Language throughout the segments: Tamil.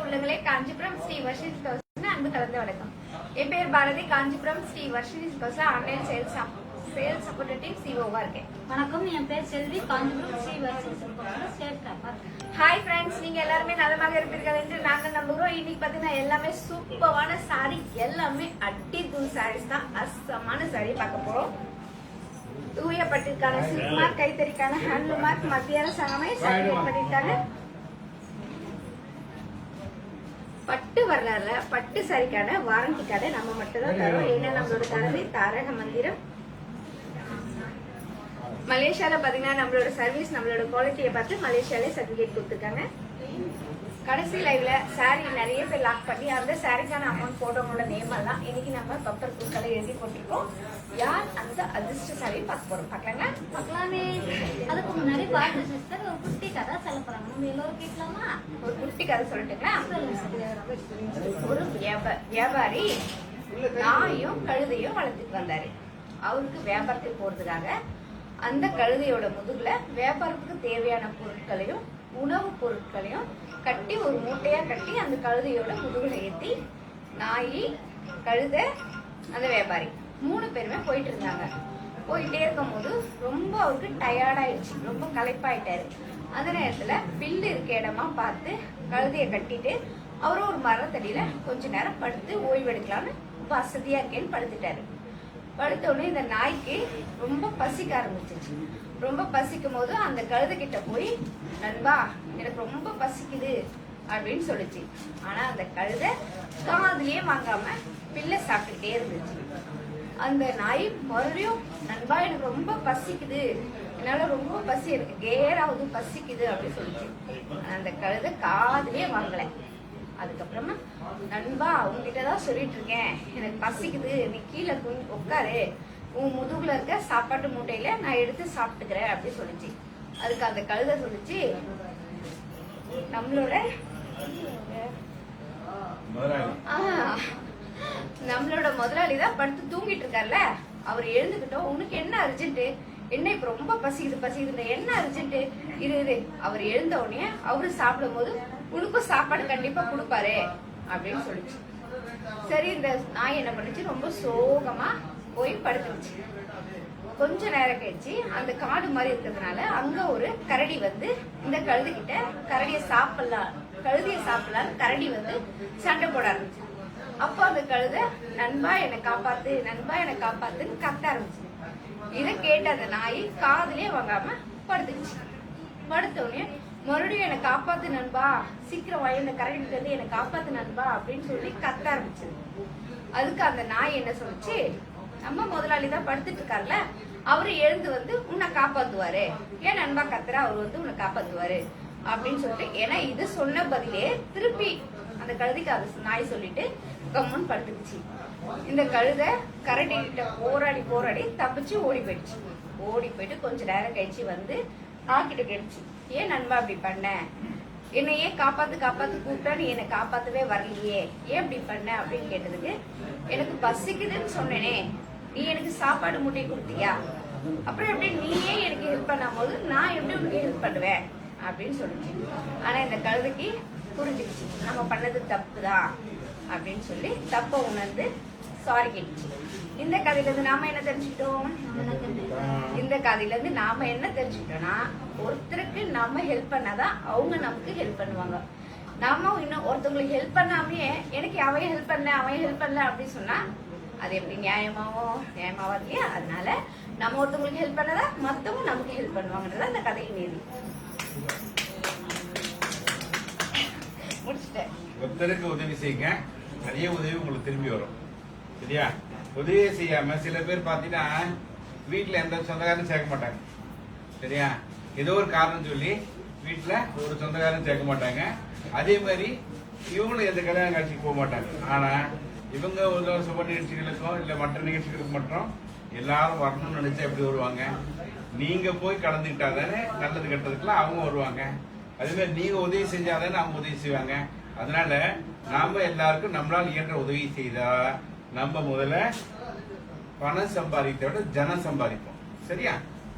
உள்ளங்களே, காஞ்சிபுரம் ஸ்ரீ வர்ஷினி ஸ்டோர்ஸ் அன்பு கலந்த வணக்கம். என் பேர் பாரதி. காஞ்சிபுரம் ஸ்ரீ வர்ஷினி ஸ்டோர்ஸ்ல ஆன்லைன் சேல்ஸ் சப்போர்ட்டிவ் சிஓவா இருக்கேன். வணக்கம், என் பேர் செல்வி. காஞ்சிபுரம் ஸ்ரீ வர்ஷினி ஸ்டோர்ஸ்ல சேல்ஸ் ஸ்டாஃப். ஹாய் ஃப்ரெண்ட்ஸ், நீங்க எல்லாருமே நலமாக இருப்பீர்கள் என்று நாங்க நம்புறோம். இன்னைக்கு பாத்தீங்கன்னா எல்லாமே சூப்பரான சாரி, எல்லாமே அட்டி தூள் சாரீஸ் தான். அசமான சாரி பார்க்க போறோம். தூய பட்டிற்கான சில்க் மார்க், கைத்தறிக்கான ஹேண்ட்லூம் மார்க், மத்திய அரசாங்கமே சர்டிஃபிகேட் பண்ணிட்டாங்க. பட்டு வரலாறுல பட்டு சாரிக்கான வாரண்டி கார்டை நம்ம மட்டும் தான் தரோம். ஏன்னா நம்மளோட தலைமை தாரக மந்திரம். மலேசியால பாத்தீங்கன்னா நம்மளோட சர்வீஸ், நம்மளோட குவாலிட்டியை பார்த்து மலேசியாலே சர்டிபிகேட் கொடுத்துருக்காங்க. கடைசி லைவ்ல சாரி நிறைய பேர் லாக் பண்ணி அந்த சாரிக்கான அமௌண்ட் போட்டவங்களோட நேம் எல்லாம் இன்னைக்கு நம்ம பப்பர் குழுக்களை எழுதி போட்டிருக்கோம். யார் அந்த அதிர்ஷ்ட சாரியை பார்க்க போறோம், பார்க்கலாங்க. பார்க்கலாமே. அதுக்கு முன்னாடி பாரதி சிஸ்டர் ஒரு குட்டி கதை சொல்ல போறாங்க. நம்ம எல்லோரும் கேட்கலாமா? ஒரு குட்டி கதை சொல்லட்டுங்களா? ஒரு வியாபாரி நாயும் கழுதையும் வளர்த்துட்டு வந்தாரு. அவருக்கு வியாபாரத்துக்கு போறதுக்காக அந்த கழுதையோட முதுகுல வியாபாரத்துக்கு தேவையான பொருட்களையும் உணவு பொருட்களையும் கட்டி ஒரு மூட்டையா கட்டி அந்த கழுதையோட முதுகுல ஏத்தி நாய், கழுதை, அந்த வியாபாரி 3 பேருமே போயிட்டு இருந்தாங்க. போயிட்டே இருக்கும் போது ரொம்ப அவருக்கு டயர்டாயிடுச்சு, ரொம்ப களைப்பாயிட்டாரு. அந்த நேரத்துல பில்லு இருக்க இடமா பார்த்து கழுதைய கட்டிட்டு அவரும் ஒரு மரத்தடியில கொஞ்ச நேரம் படுத்து ஓய்வெடுக்கலான்னு வசதியா இருக்கேன்னு படுத்துட்டாரு. படுத்த உடனே இந்த நாய்க்கு ரொம்ப பசிக்க ஆரம்பிச்சிச்சு. ரொம்ப பசிக்கும் போது அந்த கழுதை கிட்ட போய், நண்பா எனக்கு ரொம்ப பசிக்குது அப்படின்னு சொல்லுச்சு. ஆனா அந்த கழுதை காதுலயே வாங்காம பிள்ளை சாப்பிட்டுட்டே இருந்துச்சு. அந்த நாய் மறுபடியும், நண்பா எனக்கு ரொம்ப பசிக்குது, என்னால ரொம்ப பசி, எனக்கு கேராவது பசிக்குது அப்படின்னு சொல்லிச்சு. அந்த கழுதை காதுலயே வாங்கல. அதுக்கப்புறமா, நண்பா உங்ககிட்டதான் சொல்லிட்டு இருக்கேன், எனக்கு பசிக்குது, நீ கீழே உட்காரு, உன் முதுகுல இருக்க சாப்பாட்டு மூட்டையில நான் எடுத்து சாப்பிட்டுக்கிறேன் அப்படின்னு சொல்லிச்சு. அதுக்கு அந்த கழுதை சொல்லிச்சு, நம்மளோட முதலாளி தான் படுத்து தூங்கிட்டு இருக்காருல்ல, அவர் எழுந்துக்கிட்டோம், உனக்கு என்ன அர்ஜென்ட், என்ன இப்ப ரொம்ப பசிக்குது என்ன அர்ஜென்ட், இரு அவர் எழுந்த உடனே அவரு சாப்பிடும் போது உனக்கும் சாப்பாடு கண்டிப்பா கொடுப்பாரு அப்படின்னு சொல்லிச்சு. சரி, இந்த நாய் என்ன பண்ணுச்சு, ரொம்ப சோகமா போய் படுத்துருச்சு. கொஞ்ச நேரம் கழிச்சு அந்த காடு மாதிரி இருக்கிறதுனால அங்க ஒரு கரடி வந்து இந்த கழுது கிட்ட கழுதிய சாப்பிடலாம் கரடி வந்து சண்டை போட ஆரம்பிச்சு. அப்போ அந்த கழுத, நண்பா என்னை காப்பாத்து, நண்பா என்னை காப்பாத்துன்னு கத்த ஆரம்பிச்சு. இதை கேட்ட அந்த நாய் காதுலயே வாங்காம படுத்துச்சு. படுத்த உடனே மறுபடியும் என்னை காப்பாத்து நண்பா, சீக்கிரம் வாய், இந்த கரடி கிட்ட இருந்து என்னை காப்பாத்து நண்பா அப்படின்னு சொல்லி கத்த ஆரம்பிச்சது. அதுக்கு அந்த நாய் என்ன சொல்லிச்சு, நம்ம முதலாளி தான் படுத்துட்டு இருக்காருல்ல, அவரு எழுந்து வந்து உன்னை காப்பாத்துவாரு, ஏன் நண்பா கத்துற, அவர் வந்து உன்னை காப்பாத்துவாரு அப்படின்னு சொல்லிட்டு, ஏன்னா இது சொன்ன பதிலே திருப்பி அந்த கழுதைக்கு அது நாய் சொல்லிட்டு கம்முன்னு படுத்துக்குச்சு. இந்த கழுதை கரடி கிட்ட போராடி தப்பிச்சு ஓடி போயிட்டு கொஞ்ச நேரம் கழிச்சு வந்து ஆக்கிட்ட கேட்டுச்சு, ஏன் நண்பா அப்படி பண்ண, என்னையே காப்பாத்து கூப்பிட்டா நீ என்னை காப்பாத்தவே வரலையே, ஏன் இப்படி பண்ண அப்படின்னு கேட்டதுக்கு, எனக்கு பசிக்குதுன்னு சொன்னேனே, நீ எனக்கு சாப்பாடு மூட்டையை கொடுத்தியா, அப்புறம் எப்படி நீயே எனக்கு ஹெல்ப் பண்ணும் போது நான் எப்படி உனக்கு ஹெல்ப் பண்ணுவேன் அப்படின்னு சொல்லிச்சு. ஆனா இந்த கழுதைக்கு புரிஞ்சுக்கிச்சு, நம்ம பண்ணது தப்புதான் அப்படின்னு சொல்லி தப்ப உணர்ந்து சாரி கேட்டுச்சு. இந்த கதையில இருந்து நாம என்ன தெரிஞ்சுக்கிட்டோம், ஒருத்தருக்கு நம்ம ஹெல்ப் பண்ணாதான் அவங்க நமக்கு ஹெல்ப் பண்ணுவாங்க. நாம இன்னும் ஒருத்தவங்களுக்கு ஹெல்ப் பண்ணாமே எனக்கு அவன் ஹெல்ப் பண்ணல அப்படின்னு சொன்னா அது எப்படி நியாயமாவா இல்லையா? அதனால நம்ம ஒருத்தவங்களுக்கு ஹெல்ப் பண்ணாதான் மத்தவங்க நமக்கு ஹெல்ப் பண்ணுவாங்கன்றத அந்த கதையை மீறி முடிச்சுட்டேன். ஒருத்தருக்கு உதவி செய்யுங்க, நிறைய உதவி உங்களுக்கு திரும்பி வரும். சரியா? உதவி செய்யாம சில பேர் பாத்தீங்கன்னா வீட்டுல எந்த சொந்தக்காரரும் சேர்க்க மாட்டாங்க. சரியா? ஏதோ ஒரு காரணம் சொல்லி வீட்டுல ஒரு சொந்தக்காரரும் சேர்க்க மாட்டாங்க. அதே மாதிரி இவங்களும் எந்த கல்யாண காட்சிக்கு போக மாட்டாங்க. ஆனா இவங்க ஒரு சுப நிகழ்ச்சிகளுக்கும் இல்ல மற்ற நிகழ்ச்சிகளுக்கு மட்டும் எல்லாரும் வரணும்னு நினைச்சா எப்படி வருவாங்க? நீங்க போய் கலந்துக்கிட்டா தானே நல்லது கெட்டதுக்குலாம் அவங்க வருவாங்க. அதே மாதிரி நீங்க உதவி செஞ்சாதானே அவங்க உதவி செய்வாங்க. அதனால நாம எல்லாருக்கும் நம்மளால் இயன்ற உதவி செய்தா நம்ம முதல்ல பணம் சம்பாதிக்கிறத விட ஜனம் சம்பாதிப்போம். சரியா?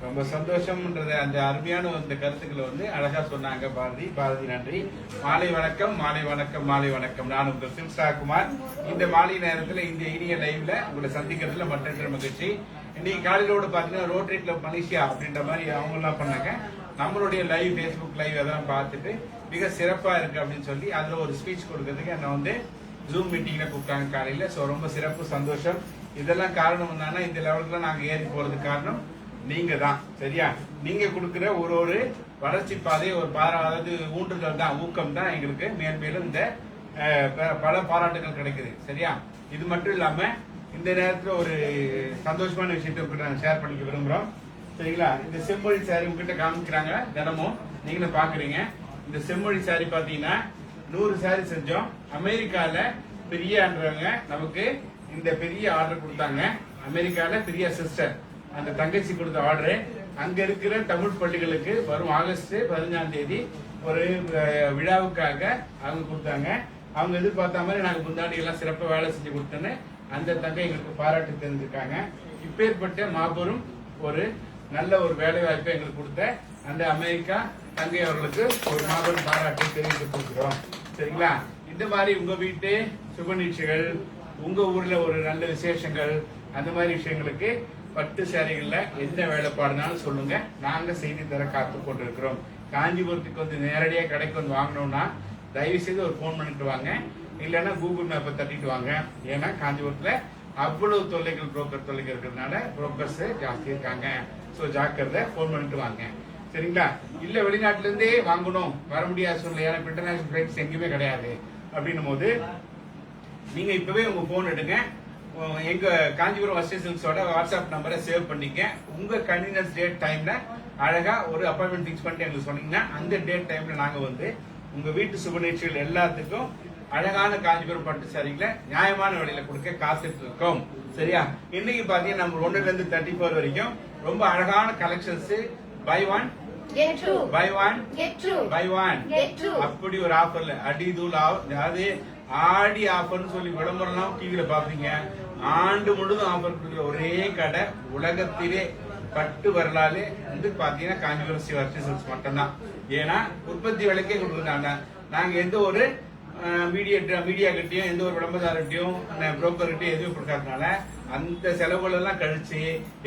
ரொம்ப சந்தோஷம்ன்றது அந்த அருமையான இந்த கருத்துக்களை வந்து அழகா சொன்னாங்க பாரதி நன்றி. மாலை வணக்கம், மாலை வணக்கம், மாலை வணக்கம். நான் உங்கள் சிவசாகுமார். இந்த மாலை நேரத்துல இந்த இனிய லைவ்ல உங்களை சந்திக்கிறதுல மற்ற மகிழ்ச்சி. இன்னைக்கு காலையிலோட பாத்தீங்கன்னா ரோட்டரி கிளப் மலேசியா அப்படின்ற மாதிரி அவங்க எல்லாம் பண்ணாங்க. நம்மளுடைய லைவ் பேஸ்புக் லைவ் அதெல்லாம் பார்த்துட்டு மிக சிறப்பா இருக்கு அப்படின்னு சொல்லி அதுல ஒரு ஸ்பீச் கொடுக்கறதுக்கு என்ன வந்து ஜூம் மீட்டிங்ல கூப்பிட்டாங்க காலையில. சோ ரொம்ப சிறப்பு, சந்தோஷம். இதெல்லாம் காரணம் என்னன்னா இந்த லெவலுக்கு நாங்க ஏறி போறதுக்கு காரணம் நீங்க தான். சரியா? நீங்க கொடுக்கிற ஒரு வளர்ச்சி பாதை, ஒரு அதாவது ஊன்றுதல் தான், ஊக்கம் தான் எங்களுக்கு மேன்மேலும் இந்த பல பாராட்டுகள் கிடைக்குது. சரியா? இது மட்டும் இல்லாம இந்த நேரத்துல ஒரு சந்தோஷமான விஷயத்தை நாங்க ஷேர் பண்ணிக்க விரும்புறோம். சரிங்களா? இந்த செம்மொழி சாரி உங்ககிட்ட காமிக்கிறாங்க தினமும், நீங்களும் பாக்குறீங்க. இந்த செம்மொழி சாரி பாத்தீங்கன்னா 100 சாரி செஞ்சோம். அமெரிக்கால பிரியான்றவங்க நமக்கு இந்த பெரிய ஆர்டர் கொடுத்தாங்க. அமெரிக்கால பிரியா சிஸ்டர் அந்த தங்கச்சி கொடுத்த ஆர்டர் அங்க இருக்கிற தமிழ் பள்ளிகளுக்கு வரும் ஆகஸ்ட் 15ஆம் தேதி ஒரு விழாவுக்காக அவங்க கொடுத்தாங்க. அவங்க எதிர்பார்த்த மாதிரி நாங்க முந்தாடி எல்லாம் சிறப்பாக வேலை செஞ்சு கொடுத்தோன்னு அந்த தங்கை எங்களுக்கு பாராட்டு தெரிஞ்சிருக்காங்க. இப்பேற்பட்ட மாபெரும் ஒரு நல்ல ஒரு வேலை வாய்ப்பை எங்களுக்கு கொடுத்த அந்த அமெரிக்கா தங்கை அவர்களுக்கு ஒரு மாபெரும் பாராட்டை தெரிவித்து கொடுக்கிறோம். சரிங்களா? இந்த மாதிரி உங்க வீட்டு சுப நிகழ்ச்சிகள், உங்க ஊர்ல ஒரு நல்ல விசேஷங்கள், அந்த மாதிரி விஷயங்களுக்கு பட்டு சேரிகள்ல எந்த வேலைப்பாடுனாலும் சொல்லுங்க, நாங்க செய்தி தர காத்து கொண்டிருக்கிறோம். காஞ்சிபுரத்துக்கு வந்து நேரடியா கடைக்கு வந்து வாங்கணும்னா தயவு செய்து ஒரு போன் பண்ணிட்டு வாங்க, இல்லைன்னா கூகுள் மேப்பை தட்டிட்டு வாங்க. ஏன்னா காஞ்சிபுரத்துல அவ்வளவு தொல்லைகள், புரோக்கர் தொல்லைகள் இருக்கிறதுனால புரோக்கர்ஸ் ஜாஸ்தி இருக்காங்க. சோ ஜாக்கிரதை, போன் பண்ணிட்டு வாங்க. சரிங்களா? இல்ல வெளிநாட்டுல இருந்தே வாங்கணும், வர முடியாத சூழ்நிலை, ஏன்னா இன்டர்நேஷனல் ஃபிளைட்ஸ் எங்கேயுமே கிடையாது அப்படின்னும் போது நீங்க இப்பவே உங்க போன் எடுங்க, எங்க காஞ்சிபுரம் வஸ்டே சில்க்ஸோட வாட்ஸ்அப் நம்பரை சேவ் பண்ணிக்க. உங்க கன்வீனியன்ஸ் டேட் டைம்ல அழகா ஒரு அப்பாயின்மெண்ட் பிக்ஸ் பண்ணிட்டு எங்களுக்கு சொன்னீங்கன்னா அந்த டேட் டைம்ல நாங்க வந்து உங்க வீட்டு சுப நிகழ்ச்சிகள் எல்லாத்துக்கும் அழகான காஞ்சிபுரம் பட்டு சாரிகளை நியாயமான விலையில கொடுக்க காத்துட்டு இருக்கோம். சரியா? இன்னைக்கு பாத்தீங்கன்னா நம்ம 1 to 34 வரைக்கும் ரொம்ப அழகான கலெக்ஷன்ஸ், பை ஒன் அப்படி ஒரு ஆஃபர்ல அடிதூள், அதாவது ஆடி ஆஃபர்னு சொல்லி விளம்பரம் டிவில பாப்பீங்க. ஆண்டு முழுதும் ஆஃபர் கொடுக்குற ஒரே கடை உலகத்திலே பட்டு வரலாறு வந்து பாத்தீங்கன்னா காஞ்சிபுரம் ஸ்ரீ வர்ஷி சில்க்ஸ் மட்டும்தான். ஏன்னா உற்பத்தி விலைக்கே கொடுக்குறாங்க. நாங்க எந்த ஒரு மீடியா கிட்டையும் எந்த ஒரு விளம்பரதார்கிட்டையும் புரோக்கர் கிட்டையும் எதுவும் கொடுக்காதனால அந்த செலவுகள் எல்லாம் கழிச்சு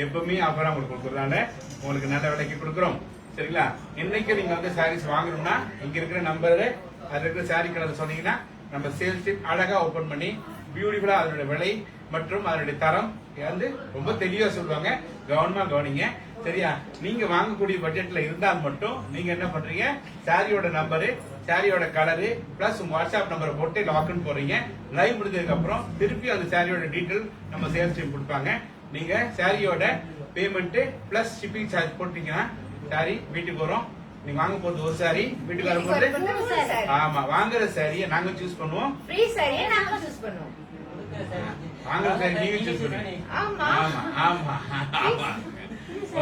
எப்பவுமே ஆஃபரா உங்களுக்கு கொடுக்கறதுனால உங்களுக்கு நல்ல விலைக்கு கொடுக்குறோம். சரிங்களா? இன்னைக்கு நீங்க வந்து சாரீஸ் வாங்கணும்னா இங்க இருக்கிற நம்பரு, அதுல இருக்கிற சாரி கலர் சொன்னீங்கன்னா நம்ம சேல்ஸ் டீம் அழகா ஓபன் பண்ணி பியூட்டிஃபுல்லா அதனுடைய விலை மற்றும் அதனுடைய தரம் வந்து ரொம்ப தெளிவா சொல்லுவாங்க. கவனமா கவனிங்க. சரியா? நீங்க வாங்கக்கூடிய பட்ஜெட்ல இருந்தால் மட்டும் நீங்க என்ன பண்றீங்க, சாரியோட நம்பரு, சாரியோட கலரு பிளஸ் உங்க வாட்ஸ்அப் நம்பரை போட்டு லாக்னு போறீங்க. லைவ் முடிஞ்சதுக்கு அப்புறம் திருப்பி அந்த சாரியோட டீடைல் நம்ம சேல்ஸ் டீம் கொடுப்பாங்க. நீங்க சாரியோட பேமெண்ட் பிளஸ் ஷிப்பிங் சார்ஜ் போட்டீங்கன்னா சாரி வீட்டுக்கு வரும். நீங்க வாங்க போறது ஒரு சாரி, வீட்டுக்கு வரும்போது ஆமா வாங்குற சாரியை நாங்க சூஸ் பண்ணுவோம், ஃப்ரீ சாரியை நாங்க சூஸ் பண்ணுவோம். வாங்குற சாரி நீங்க சூஸ் பண்ணுவீங்க. ஆமா ஆமா ஆமா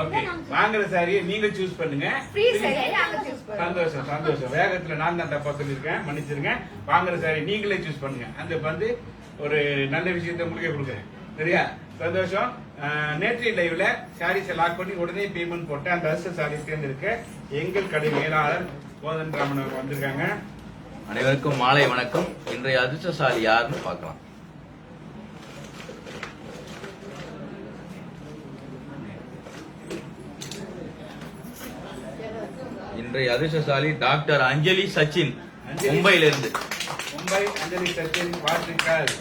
ஓகே, வாங்குற சாரியை நீங்க சூஸ் பண்ணுங்க, ஃப்ரீ சாரியை நாங்க சூஸ் பண்ணுவோம். சந்தோஷம் சந்தோஷம். வேகத்துல நான் தான் தப்பா சொல்லிருக்கேன், மன்னிச்சிருங்க. வாங்குற சாரி நீங்களே சூஸ் பண்ணுங்க. அந்த வந்து ஒரு நல்ல விஷயத்தை உங்களுக்கே கொடுக்குறேன். சரியா? சந்தோஷம். நேற்றைய லைவ்ல சாரீஸ் லாக் பண்ணி உடனே பேமெண்ட் போட்டு அந்த அரசு சாரி தேர்ந்தெடுக்க எங்கள் கடை மேலாளர் கோதண்டராமன் வந்திருக்காங்க. அனைவருக்கும் மாலை வணக்கம். இன்றைய அதிர்ஷ்டசாலி யாருன்னு பார்க்கலாம். இன்றைய அதிர்ஷ்டசாலி டாக்டர் அஞ்சலி சச்சின், மும்பையிலிருந்து. மும்பை அஞ்சலி சச்சின், வாழ்த்துக்கள்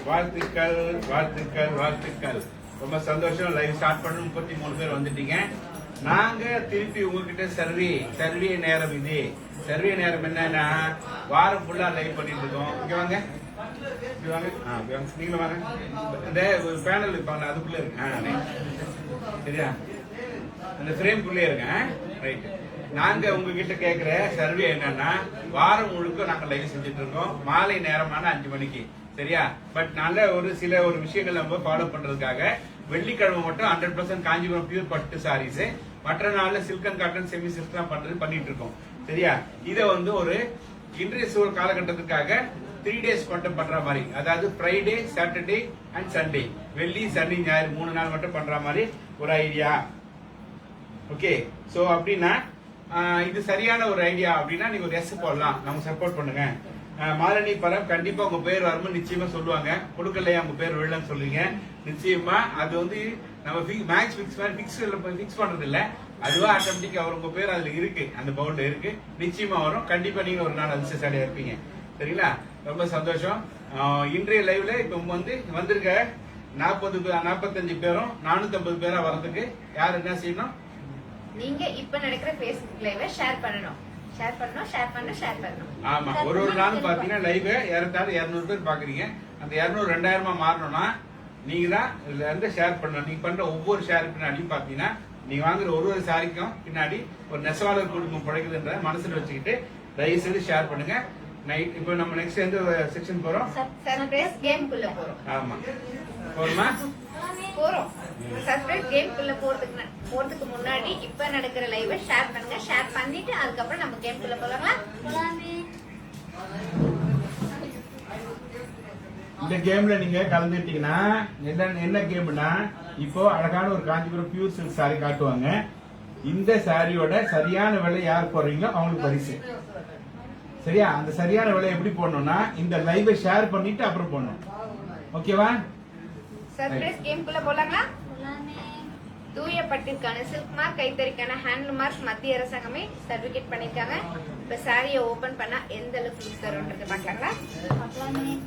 வாழ்த்துக்கள் வாழ்த்துக்கள் வாழ்த்துக்கள். ரொம்ப சந்தோஷம். லைவ் ஸ்டார்ட் பண்ண 33 பேர் வந்துட்டீங்க. நாங்க திருப்பி உங்ககிட்ட சர்வே நேரம் இது. சர்வே நேரம் என்னன்னா வாரம் ஃபுல்லா லைவ் பண்ணிட்டு இருக்கோம். இங்க வாங்க, இங்க வாங்க, நீங்களும் வாங்க. இந்த ஒரு பேனல் இருப்பாங்க அதுக்குள்ள இருக்கு. சரியா? அந்த ஃப்ரேம்குள்ளே இருங்க. ரைட். நாங்க உங்ககிட்ட கேக்குற சர்வே என்னன்னா வாரம் முழுக்க நாங்க லைவ் செஞ்சுட்டு இருக்கோம், மாலை நேரமான 5 மணிக்கு. சரியா? பட் நல்ல ஒரு சில ஒரு விஷயங்கள் நம்ம ஃபாலோ பண்றதுக்காக வெள்ளிக்கிழமை மட்டும் 100% காஞ்சிபுரம் பியூர் பட்டு சாரீஸ், மற்ற நாள்ல silk and cotton semi silk தான் பண்ணிட்டு இருக்கோம். சரியா? இத வந்து ஒரு இன்றைய சூழல் காலகட்டத்துக்காக 3 days மட்டும் பண்ற மாதிரி, அதாவது ஃப்ரைடே, சாட்டர்டே அண்ட் சண்டே, வெள்ளி சனி ஞாயிறு 3 நாள் மட்டும் பண்ற மாதிரி ஒரு ஐடியா. ஓகே, ஸோ அப்படின்னா இது சரியான ஒரு ஐடியா அப்படின்னா நீங்க ஒரு எஸ் போடலாம், நம்ம சப்போர்ட் பண்ணுங்க. மாலினி பரம் கண்டிப்பா உங்க பேர் வரும்போது நிச்சயமா சொல்லுவாங்க. கொடுக்கலையா உங்க பேர் விழலன்னு சொல்லுவீங்க. நிச்சயமா அது வந்து நம்ம மேட்ச் ஃபிக்ஸ் பண்றது இல்ல, அதுவா ஆட்டோமேட்டிக்கா வரும். உங்க பேர் அதுல இருக்கு, அந்த பவுல்ல இருக்கு, நிச்சயமா வரும். கண்டிப்பா நீங்க ஒரு நாள் அதிர்ஷ்டசாலியா இருப்பீங்க. சரிங்களா? ரொம்ப சந்தோஷம். இன்றைய லைவ்ல இப்ப வந்திருக்க 45 பேரும் 450 பேரா வர்றதுக்கு யார் என்ன செய்யணும்? நீங்க இப்ப நடக்கிற Facebook லைவ ஷேர் பண்ணணும். ஆமா, ஒரு நாளும் பாத்தீங்கன்னா லைவ் ஏறத்தாழ 200 பேர் பாக்குறீங்க. அந்த 200 2000 மாறணும்னா நீங்க தான் இதுல இருந்து ஷேர் பண்ணணும். நீங்க பண்ற ஒவ்வொரு ஷேர் பின்னாடியும் பாத்தீங்கன்னா நீங்க வாங்குற ஒரு சாரிக்கும் பின்னாடி ஒரு நெசவாளர் குடும்பம் பிழைக்குதுன்ற மனசுல வச்சுக்கிட்டு தயவு செய்து ஷேர் பண்ணுங்க. நைட் இப்போ நம்ம நெக்ஸ்ட் எந்த செக்ஷன் போறோம்? சர்ப்ரைஸ் கேம்க்குள்ள போறோம். ஆமா, போறோமா? போறோம். சர்ப்ரைஸ் கேம்க்குள்ள போறதுக்கு முன்னாடி இப்ப நடக்கிற லைவ் ஷேர் பண்ணுங்க. ஷேர் பண்ணிட்டு அதுக்கப்புறம் நம்ம கேம்க்குள்ள போலாமா? போலாமே. இந்த கேம்ல நீங்க கலந்துட்டீங்கன்னா என்ன கேம்னா, இப்போ அழகான ஒரு காஞ்சிபுரம் பியூர் சில்க் சாரி காட்டுவாங்க. இந்த சாரியோட சரியான விலை யார் போடுறீங்களோ அவங்களுக்கு பரிசு. சரியா? அந்த சரியான விலை எப்படி போடணும்னா இந்த லைவை ஷேர் பண்ணிட்டு அப்புறம் போடணும். ஓகேவா? சர்ப்ரைஸ் கேம்க்குள்ள போலாங்களா? போலாமே. தூய பட்டிற்கான சில்க் மார்க், கைத்தறிக்கான ஹேண்ட்லூம் மார்க் மத்திய அரசாங்கமே சர்டிபிகேட் பண்ணிருக்காங்க. இப்ப சாரியை ஓபன் பண்ணா எந்த அளவுக்கு யூஸ் தரும்ன்றது பாக்கலாங்களா? பார்க்கலாமே.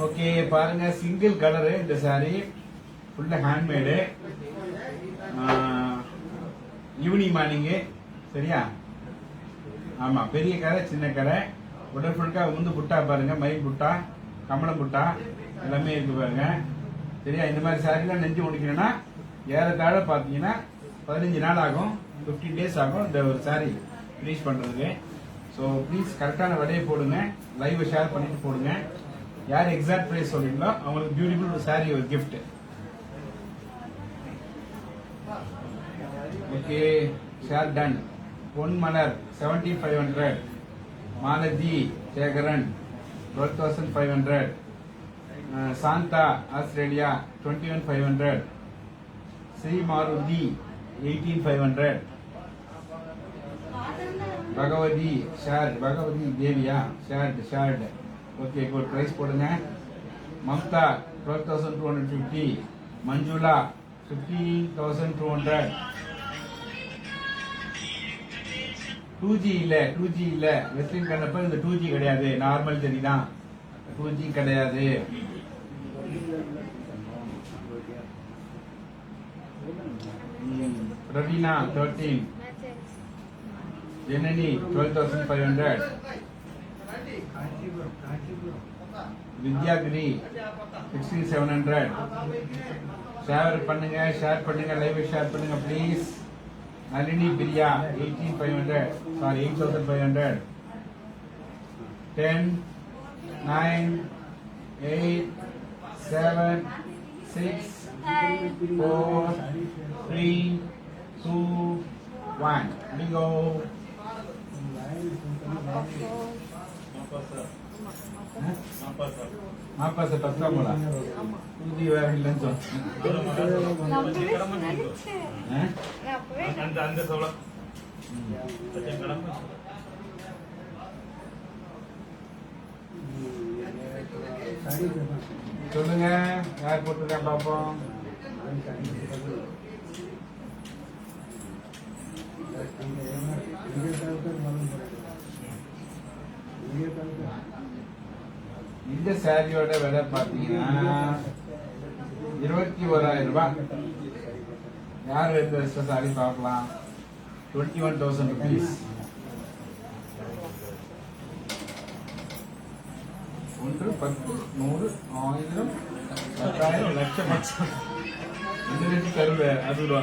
ஓகே, பாருங்க, சிங்கிள் கலரு இந்த சாரி, ஃபுல்லா ஹேண்ட்மேடு, ஈவினிங் மார்னிங்கு. சரியா? ஆமா, பெரிய கரை சின்ன கரை, உடல் ஃபுல்கா உந்து புட்டா பாருங்க, மயில் புட்டா, கமலம் புட்டா எல்லாமே இருக்கு பாருங்க. சரியா? இந்த மாதிரி சாரிலாம் நெஞ்சு முடிக்கணும்னா ஏறத்தாழ பாத்தீங்கன்னா 15 நாள் ஆகும், 15 டேஸ் ஆகும் இந்த ஒரு சாரி ஃபினிஷ் பண்றதுக்கு. ஸோ ப்ளீஸ் கரெக்டான விலையை போடுங்க, லைவ் ஷேர் பண்ணிட்டு போடுங்க. யார் எக்ஸாக்ட் பிரைஸ் சொல்றீங்களோ அவங்களுக்கு பியூட்டிஃபுல் ஒரு சாரி ஒரு gift. Okay, share done. Ponmalar 7500, Malathi Sekaran 12500, Shantha Australia 21500, Sri Maruthi 18500, Bhagavathi share, Bhagavathi தேவியா ஷேர்டு. ஓகே, குட், பிரைஸ் போடுங்க. மம்தா 12250, மஞ்சுளா 15200. 2G இல்ல வெஸ்டின் கண்ணப்ப இந்த 2G கிடையாது, நார்மல் தெரியுதான், 2G கிடையாது. ரவீனா 13, ஜனனி 12500, வித்யாகிரி 16700. ஷேர் பண்ணுங்க, லைவ் ஷேர் பண்ணுங்க please. Nalini Priya 8500, 10, 9, 8, 7, 6, 4, 3, 2, 1. Bingo. Mappa sir பத்தாமலா புது வேற இல்லைன்னு சொல்லுங்க, யார் போட்டிருக்கேன் பாப்போம். இந்த சாரியோட விலை பாத்தீங்கன்னா 21000 ரூபாய். யார் இந்த சாரி பார்க்கலாம்? 21,000 rupees. 1, 10, 100, 1000, 10,000 லட்சம் இந்த லட்சம் தருவ 60 ரூபா.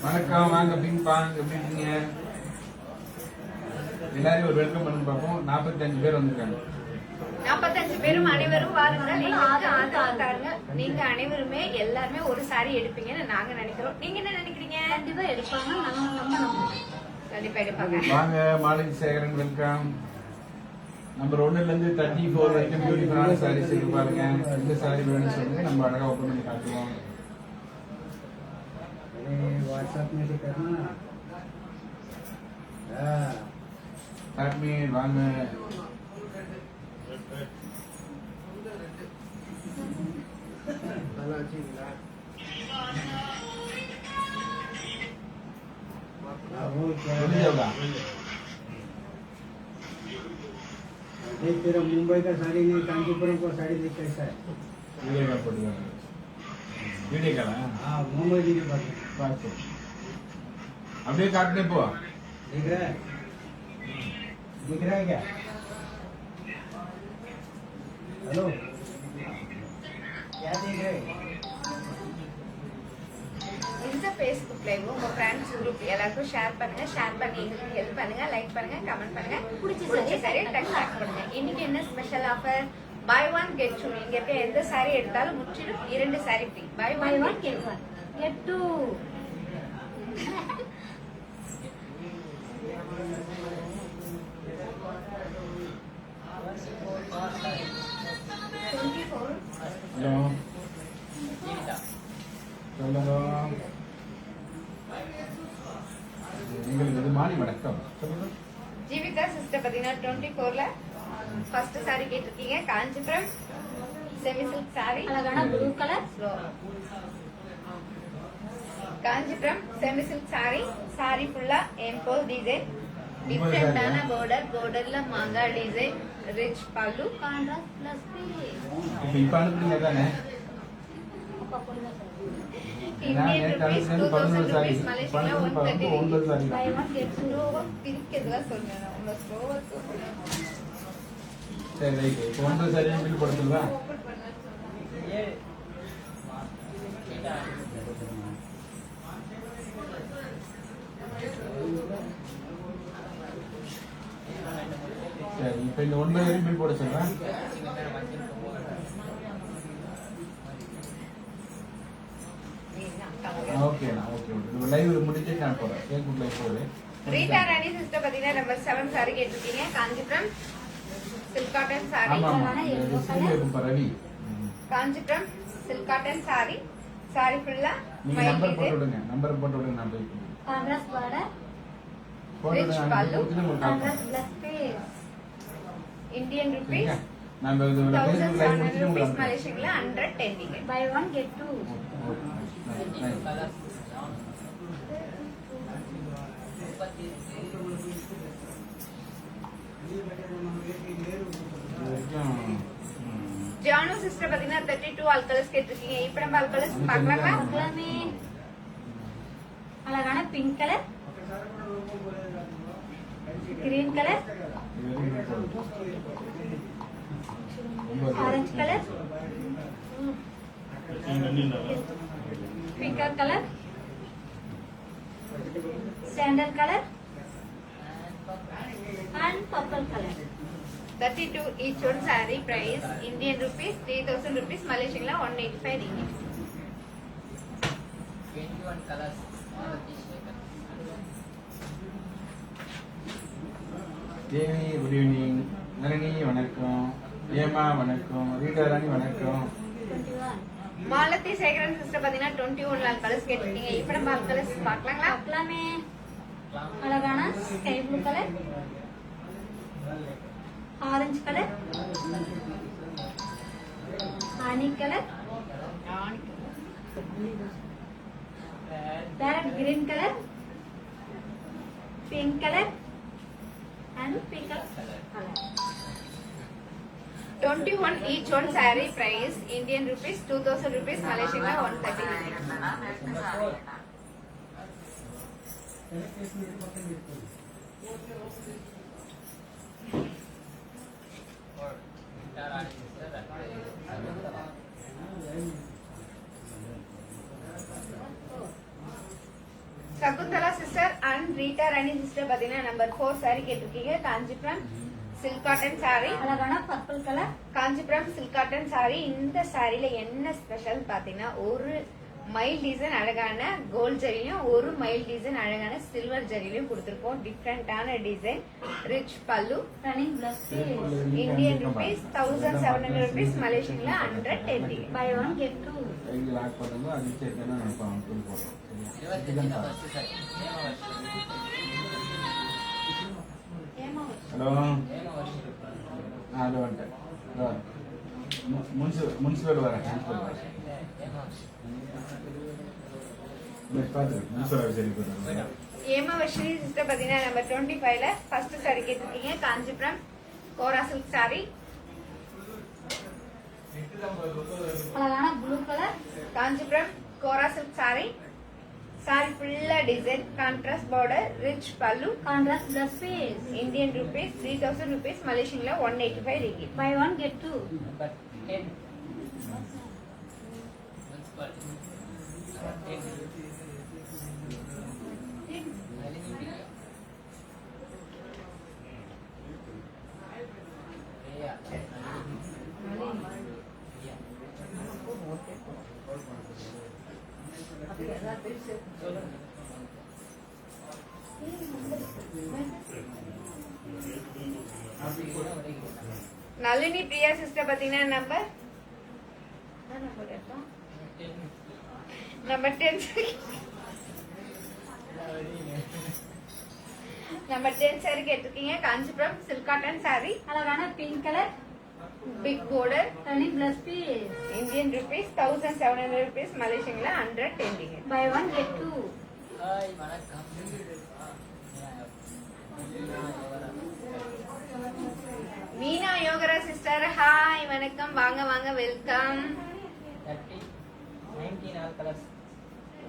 வணக்கம், வாங்க பிங் பாங், எப்படி இருக்கீங்க? எல்லாரையும் ஒரு வெல்கம் பண்ணி பார்ப்போம். 45 பேர் வந்திருக்காங்க. 45 பேரும் அனைவரும் வாருங்க. எங்களுக்கு ஆதரவு தாருங்க. நீங்க அனைவருமே எல்லாருமே ஒரு சாரி எடுப்பீங்கன்னு நாங்க நினைக்கிறோம். நீங்க என்ன நினைக்கிறீங்க? கண்டிப்பா எடுப்பாங்க. நம்ம நம்புறோம். கண்டிப்பா எடுப்பாங்க. வாங்க மாலினி சேகரன், வெல்கம். நம்பர் 1ல இருந்து 34 வரைக்கும் பியூட்டிஃபுல்லான சாரீஸ் இருக்கு பாருங்க. எந்த சாரி வேணும்னு சொல்லுங்க, நம்ம அழகா ஓப்பன் பண்ணி காட்டுவோம். व्हाट्सएप में से करना। காஷ்மீர் வாங்க. वो देख तेरा मुंबई का साड़ी नहीं, कांचीपुरम का साड़ी देख कैसा है। வீடியோ கால் போட்டுருவாங்க. வீடியோ காலா? हाँ मुंबई जी की बात है। பார்த்து அப்படியே காட்டுனே போ. दिख रहा है, दिख रहा है क्या? हेलो, क्या दिख रहा है? இந்த Facebook லைவ் உங்க ஃப்ரெண்ட்ஸ் குரூப் எல்லாருக்கும் ஷேர் பண்ணுங்க. ஷேர் பண்ணி எங்களுக்கு ஹெல்ப் பண்ணுங்க. லைக் பண்ணுங்க, கமெண்ட் பண்ணுங்க. பிடிச்ச சாரி டக் டாக் பண்ணுங்க. இன்னைக்கு என்ன special offer? Buy one get two. நீங்க எப்ப எந்த சாரி எடுத்தாலும் முற்றிலும் 2 sari free. Buy Buy one one, get one. Get two. Hello சொல்லுங்க. எங்களுக்கு இது மாலை வணக்கம் சொல்லுங்க. ஜீவிகா சிஸ்டர் பாத்தீங்கன்னா 24ல ஃபர்ஸ்ட் சாரி கேட்டிருக்கீங்க. Kanchipuram semi silk sari. அழகான blue colour. Kanchipuram semi silk sorry. Sorry ஃபுல்லா எம்போல் டிசைன். டிஃப்ரெண்டான borderல மாங்கா design. Rich pallu. Contrast plus piece. இப்ப அனுப்புறீங்க தானே? Indian rupees 2000 rupees. மலேசியால 130. 9 sari. Buy one, get two. ஸ்லோவா பிரிக்கிறதுலாம் சொல்றேன். உங்க ஸ்லோவா சொல்றேன். சரி ரைட். இப்போ 9 சாரி பில் போட சொல்லுவா. ஓபன் பண்ண சொல்றேன். சரி இப்போ இந்த 9 சாரி பில் போட சொல்லுவா. ஓகேண்ணா, ஓகே ஓகே. லைவ் முடிச்சு நான் போறேன். Facebook லைவ் போறேன். ரீட்டா ராணி சிஸ்டர் பாத்தீங்கன்னா நம்பர் 7 சாரி கேட்டிருக்கீங்க. Kanchipuram silk cotton sorry. ஆமா ஆமா. இது சீரியல் இருக்கும் Ravi. Kanchipuram silk cotton sorry. Sorry ஃபுல்லா நீங்க நம்பர் போட்டு விடுங்க. நம்பர் போட்டு விடுங்க, நான் போய் கான்ட்ராஸ்ட் பார்டர். போட்டு Rich விடுங்க. pallu. கொடுத்துட்டு உங்களுக்கு call contrast plus piece. Indian rupees நம்ம இது Facebook லைவ் 1100 முடிச்சிட்டு ரூபீஸ். உங்களுக்கு மலேசியால 110 ticket. Buy one, get two. Janu sister பாத்தீங்கன்னா 32 ஆல் கலர்ஸ் கேட்டிருக்கீங்க. இப்போ நம்ம ஆல் கலர்ஸ் பார்க்கலாமா? பார்க்கலாமே. அழகான pink colour, green colour, orange colour, finger colour, sandal colour and purple colour. 32 each one saree price Indian rupees 3000 rupees. Malaysian 185 ringgit. 21 colors. Devi good evening. Nalini வணக்கம். ஏமா வணக்கம். ரீட்டா ராணி வணக்கம். 21 மாலத்தி சேகரன் சிஸ்டர் பாத்தீங்கன்னா 21 ஆல் கலர்ஸ் கேட்டிருக்கீங்க. இப்போ நம்ம ஆல் கலர்ஸ் பார்க்கலாங்களா? பார்க்கலாமே. அழகான sky blue colour, orange colour, honey colour, parrot green colour, pink color and pink color. 21 each one saree price Indian rupees 2000 rupees Malaysian la 130 Sakuntala sister and Rita Rani sister பாத்தீங்கன்னா number 4 saree கேட்டிருக்கீங்க காஞ்சிபுரம் silk cotton saree அழகான purple colour. Kanchipuram silk cotton saree இந்த சாரில என்ன ஸ்பெஷல் பாத்தீங்கன்னா ஒரு மைல் டிசைன் அழகான கோல்ட் ஜரியும் ஒரு மைல் டிசைன் அழகான சில்வர் ஜரியிலும் கொடுத்திருக்கோம் டிஃபரெண்டான design rich pallu running blouse Indian rupees 1700 rupees Malaysian la 110 buy one get two. கையில் லாக் பண்ணுங்க அது சேர்த்து நம்ம அனுப்பி போடுறோம். ஹலோ அது வந்துட்டேன் முன்சிபல் வரேன் பார்த்துருக்கேன் முன்சிபல் சரி பண்ணுறேன். ஏமாவஸ்ரீ சிஸ்டர் பாத்தீங்கன்னா நம்பர் 25ல ஃபர்ஸ்ட் saree கேட்டிருக்கீங்க காஞ்சிபுரம் கோரா silk saree அழகான blue colour. Kanchipuram kora silk saree saree ஃபுல்லா design contrast border rich pallu contrast plus piece. Indian rupees 3000 rupees Malaysian la 185 ringgit by one get two. Nalini Priya sister பாத்தீங்கன்னா நம்பர் 10 நம்பர் 10 saree கேட்டிருக்கீங்க காஞ்சிபுரம் silk cotton saree அழகான pink colour. big border running blouse piece. Indian rupees 1700 rupees Malaysian la 110 ringgit by one get two. Meena Yogara sister hi வணக்கம் வாங்க வாங்க வெல்கம்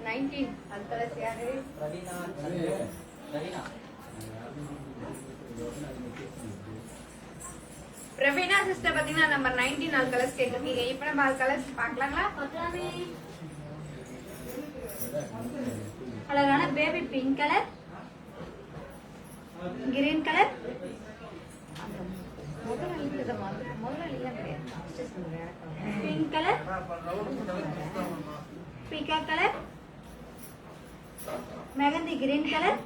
19 அது கலர்ஸ் யாரு பிரவீனா சிஸ்டர் பாத்தீங்கன்னா நம்பர் 19 நாலு கலர்ஸ் கேட்டிருக்கீங்க இப்ப நம்ம ஆல் கலர்ஸ் பார்க்கலாங்களா பார்க்கலாமே. அழகான baby pink colour. Green colour. Pink colour. பீக்கா colour. Mehndi green colour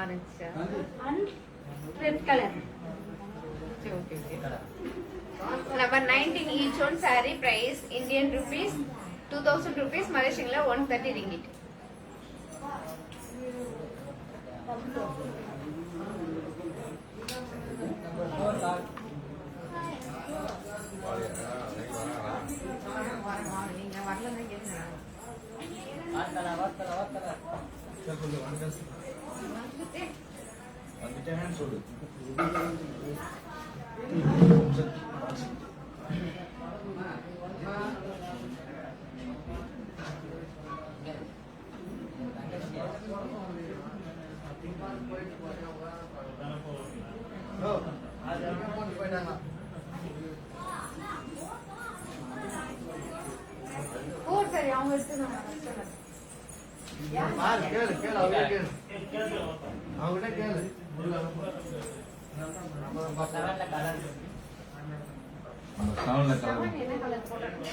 orange and red colour. Number 19 each one saree price Indian rupees 2000 rupees Malaysian la 130 ringgit நீங்க வரலன்னு கேக்குறீங்க வந்துட்டேன்னு சொல்லு. ஓ சரி அவங்க எடுத்துனாங்க அந்த சவுண்ட்ல கலர் என்ன கலர் போடணும்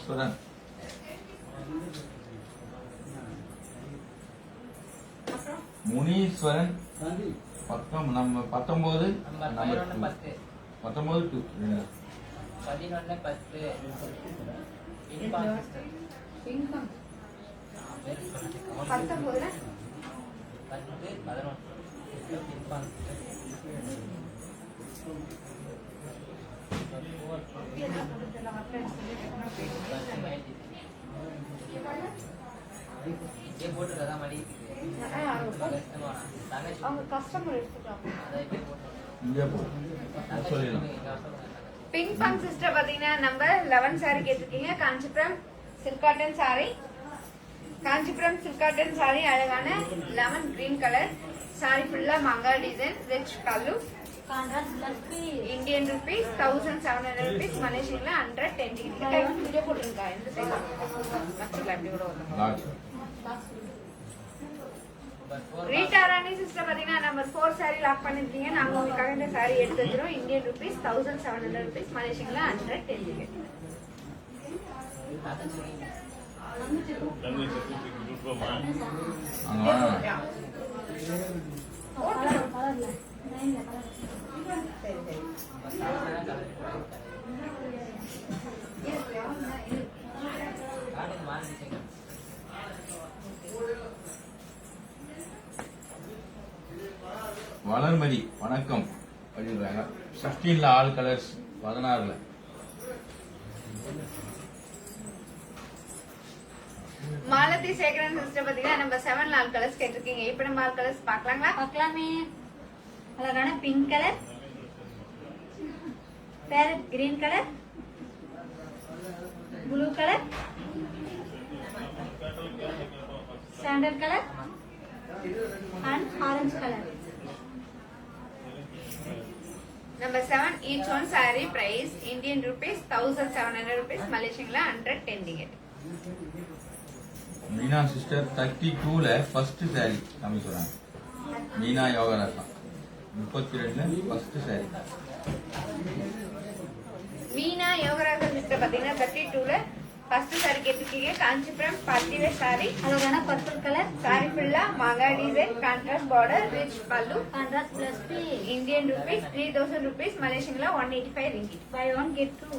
முனீஸ்வரன். அப்புறம் முனீஸ்வரன் சாந்தி பக்கம் நம்ம 19 நம்பர் 10 19 2 11 பிங்கம் 19 அவங்க கஸ்டமர் எடுத்துக்கலாம். இங்கே போ சொல்லிடலாம். பிங்க் பாங் சிஸ்டர் பாத்தீங்கன்னா நம்பர் 11 சாரி கேட்டிருக்கீங்க. Kanchipuram silk cotton sari. Kanchipuram silk cotton sorry அழகான லெமன் கிரீன் கலர் சாரி ஃபுல்லா மங்கா design rich pallu. Contrast plus piece. Indian rupees 1700 rupees. மலேசியன்ல 110 டிகிரி வீடியோ போட்டுருக்கா. எந்த சைடு மச்சல அப்படி கூட வரும். லாக். ரீட்டா ராணி சிஸ்டர் பாத்தீங்கன்னா நம்பர் 4 சாரி லாக் பண்ணிருக்கீங்க. நாங்க உங்களுக்காக இந்த சாரி எடுத்து வச்சிரோம். Indian rupees 1700 rupees. மலேசியன்ல 110 டிகிரி. அங்க வாங்க. கலர் கலர்ல 9ல கலர். சரி சரி வளர்மதி வணக்கம் அப்படின்றாங்க. 16ல ஆல் கலர்ஸ் 16ல. மாலதி சேகரன் சிஸ்டர் பாத்தீங்கன்னா நம்பர் 7 லால் கலர்ஸ் கேட்டிருக்கீங்க. இப்ப நம்ம ஆல் கலர்ஸ் பாக்கலாங்களா? பார்க்கலாமே. அழகான pink colour, parrot green colour, blue colour, sandal colour and orange colour. Number 7, each one saree price Indian rupees 1700 rupees. Malaysian 110 ringgit. Meena sister 32ல ஃபர்ஸ்ட் சாரி கம்மி சொல்றாங்க. மீனா யோகராசா 32ல ஃபர்ஸ்ட் சாரி. மீனா யோகராஜன் சிஸ்டர் பாத்தீங்கன்னா 32ல ஃபர்ஸ்ட் சாரி கேட்டிருக்கீங்க. காஞ்சிபுரம் பார்ட்டி சாரி. அழகான பர்பிள் கலர், சாரி ஃபுல்லா மாங்கா design, contrast border, rich pallu. Contrast plus piece. Indian rupees 3000 rupees. Malaysian 185 ringgit. By one get two.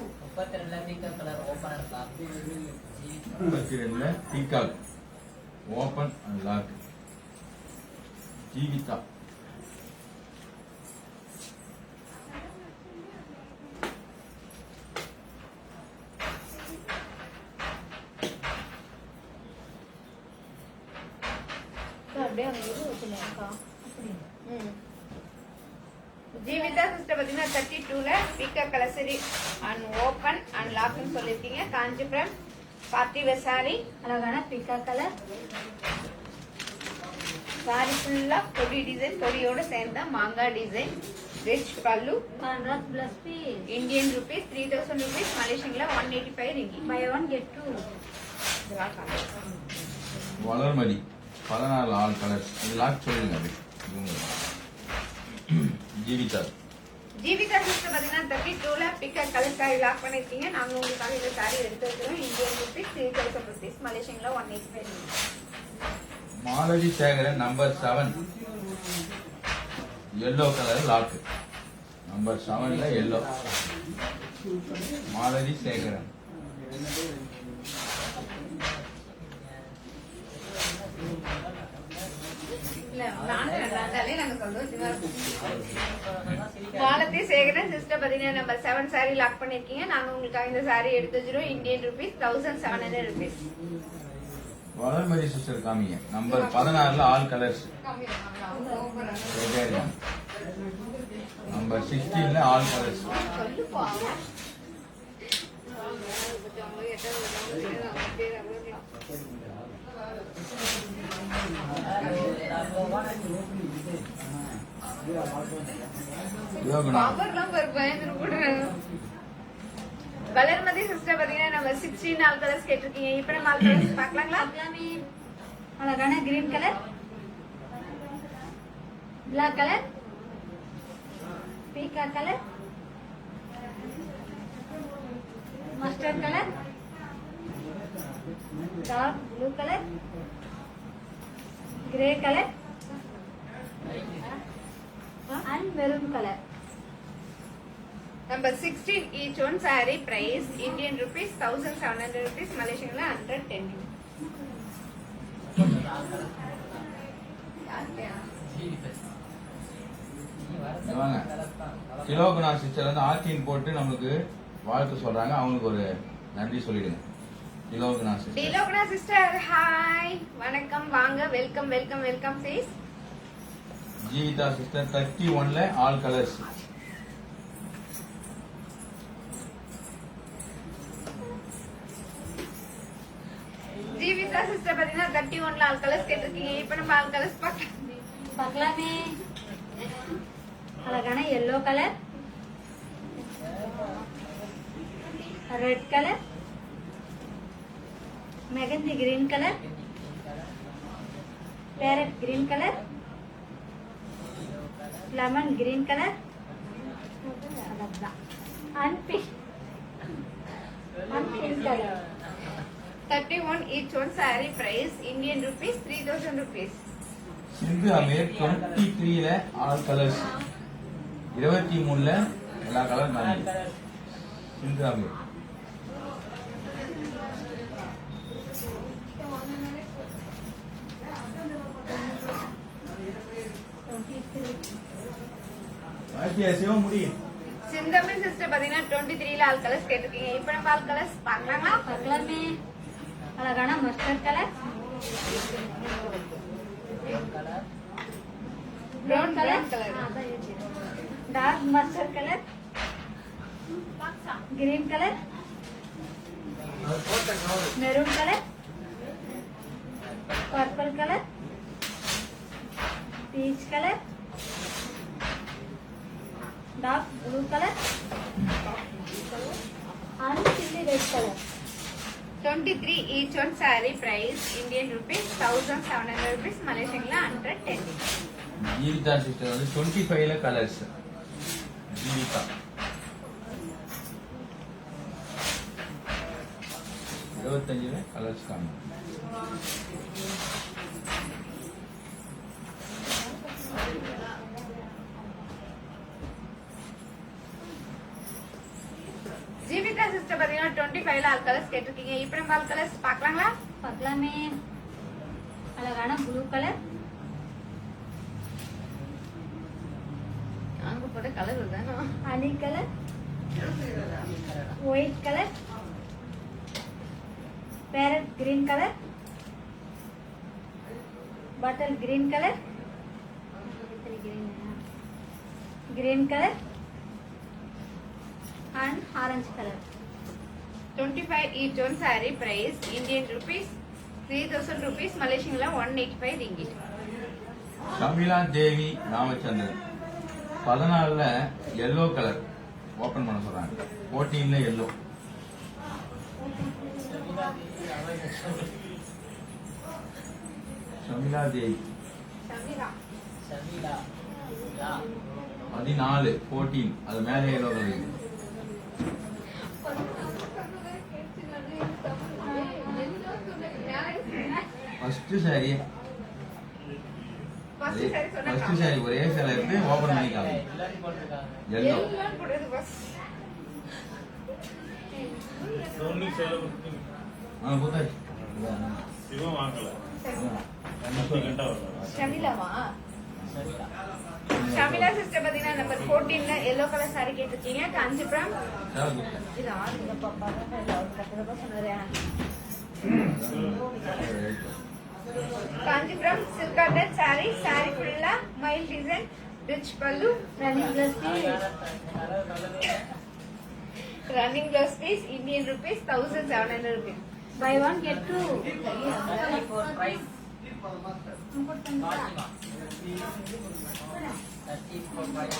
32ல peacock open and lock. Jeevitha அப்படியே அவங்க இது வச்சுருக்கா. ஜீவிதா சிஸ்டர் பாத்தீங்கன்னா 32ல பீகாக் கலர் சரி அண்ட் ஓபன் அண்ட் லாக்னு சொல்லிருக்கீங்க. Kanchipuram party wear sorry. அழகான பிக்கா கலர், சாரி ஃபுல்லா கொடி டிசைன், கொடியோட சேர்ந்த மாங்கா design, rich pallu. Contrast plus piece. Indian rupees 3000 rupees. மலேசியன்ல 185 ringgit. By one get two. Valarmathi 16ல ஆல் கலர்ஸ். லாக் சொல்லுங்க அப்படி. ஜீவிதா ஜீவிதா சிஸ்டர் பாத்தீங்கன்னா 32ல பீகாக் கலர் சாரி லாக் பண்ணிருக்கீங்க. நாங்க உங்களுக்காக இந்த சாரி எடுத்து வைக்கிறோம். Indian rupees 3000 rupees. மலேசியன்ல 185 ringgit. Malathi Sekaran number 7 yellow colour lock. Number 7ல எல்லோ. மாலதி சேகரன். இல்ல நானே நல்லா இருந்தாலே நாங்க சந்தோஷமா இருப்போம். மாலதி சேகரன் சிஸ்டர் பாத்தீங்கன்னா நம்பர் 7 சாரி லாக் பண்ணிருக்கீங்க. நாங்க உங்களுக்காக இந்த சாரி எடுத்து வச்சிரோம். Indian rupees 1700 rupees. Valarmathi sister காமிங்க. நம்பர் 16ல ஆல் கலர்ஸ். நம்பர் 16ல ஆல் கலர்ஸ். சொல்லுப்பா. பவர்லாம் பாரு, பயந்துட்டு போடுறாங்க. வளர்மதி சிஸ்டர் பாத்தீங்கன்னா நம்ம 16 ஆல் கலர்ஸ் கேட்டிருக்கீங்க. இப்ப நம்ம ஆல் கலர்ஸ் பாக்கலாங்களா? பார்க்கலாமே. அழகான கிரீன் கலர், பிளாக் கலர், பீக்கா colour, mustard colour, dark blue color, grey color, and maroon color. Number 16, each one saree price Indian rupees 1700 rupees, Malaysian la 110. வாங்க திலோகனா சிஸ்டர் வந்து ஆர்டின் போட்டு நம்மளுக்கு வாழ்த்து சொல்றாங்க. அவங்களுக்கு ஒரு நன்றி சொல்லிடுங்க. Thilogana sister. Thilogana sister hi வணக்கம் வாங்க welcome welcome welcome please. Jeevitha sister 31ல ஆல் கலர்ஸ். ஜீவிதா சிஸ்டர் பாத்தீங்கன்னா 31ல ஆல் கலர்ஸ் கேட்டிருக்கீங்க. இப்போ நம்ம ஆல் கலர்ஸ் பார்க்கலாமே. அழகான yellow color, red color, mehndi green color, parrot green color, lemon green color, and pink color. 31 each one saree price Indian rupees 3000 rupees. Sindhu Amir 23ல all colours. 23ல எல்லா கலர் நான் சிந்து அமீர். முடியும் சிந்தமிழ் சிஸ்டர் பாத்தீங்கன்னா 23ல ஆல் கலர்ஸ் கேட்டிருக்கீங்க. இப்போ நம்ம ஆல் கலர்ஸ் பார்க்கலாங்களா? பார்க்கலாமே. அழகான mustard colour, Brown brown color. color, dark mustard color, green color, maroon color, purple color, peach color, dark blue color, and chilli red color. 23 each one saree price Indian rupees 1700 rupees, Malaysian la 110. Jeevitha sister வந்து 25ல கலர்ஸ். ஜீவிதா 25ல கலர்ஸ் காணும். ஜீவிதா சிஸ்டர் பாத்தீங்கன்னா 25ல ஆல் கலர்ஸ் கேட்டிருக்கீங்க. இப்போ நம்ம ஆல் கலர்ஸ் பார்க்கலாங்களா? பார்க்கலாமே. அழகான ப்ளூ கலர், அங்க போட்ட கலர் தானே. Honey colour, white colour, parrot green colour, butter green colour, green colour, and orange color. 25 each one saree price Indian rupees 3000 rupees, Malaysian la 185 ringgit. Shamila Devi Ramachandran 14ல yellow colour open பண்ண சொல்றாங்க. 14ல எல்லோ. ஷமிலா தேவி சமீரா 14 14 அது மேலே yellow colour. First sorry first saree சொன்னா ஃபர்ஸ்ட் சாரி ஒரே சேலை எடுத்து ஓபன் பண்ணிக்காங்க. எல்லாரும் போட்டிருக்காங்க. எல்லோ எல்லாம் போடுறது பஸ். புத்தாச்சு. சிவம் வாங்கல ஷமிலாவா? சரிடா. ஷமிலா சிஸ்டர் பாத்தீங்கன்னா நம்பர் 14ல எல்லோ கலர் saree கேட்டிருக்கீங்க. காஞ்சிபுரம் இது ஆளுங்க பாப்பா அவர் கட்டுறப்ப சொன்னாரு. Kanchipuram silk cotton saree, saree ஃபுல்லா மயில் டிசைன், ரிச் பல்லு, Running plus piece. running blouse piece Indian rupees 1700 rupees. Buy one get two. 34 price.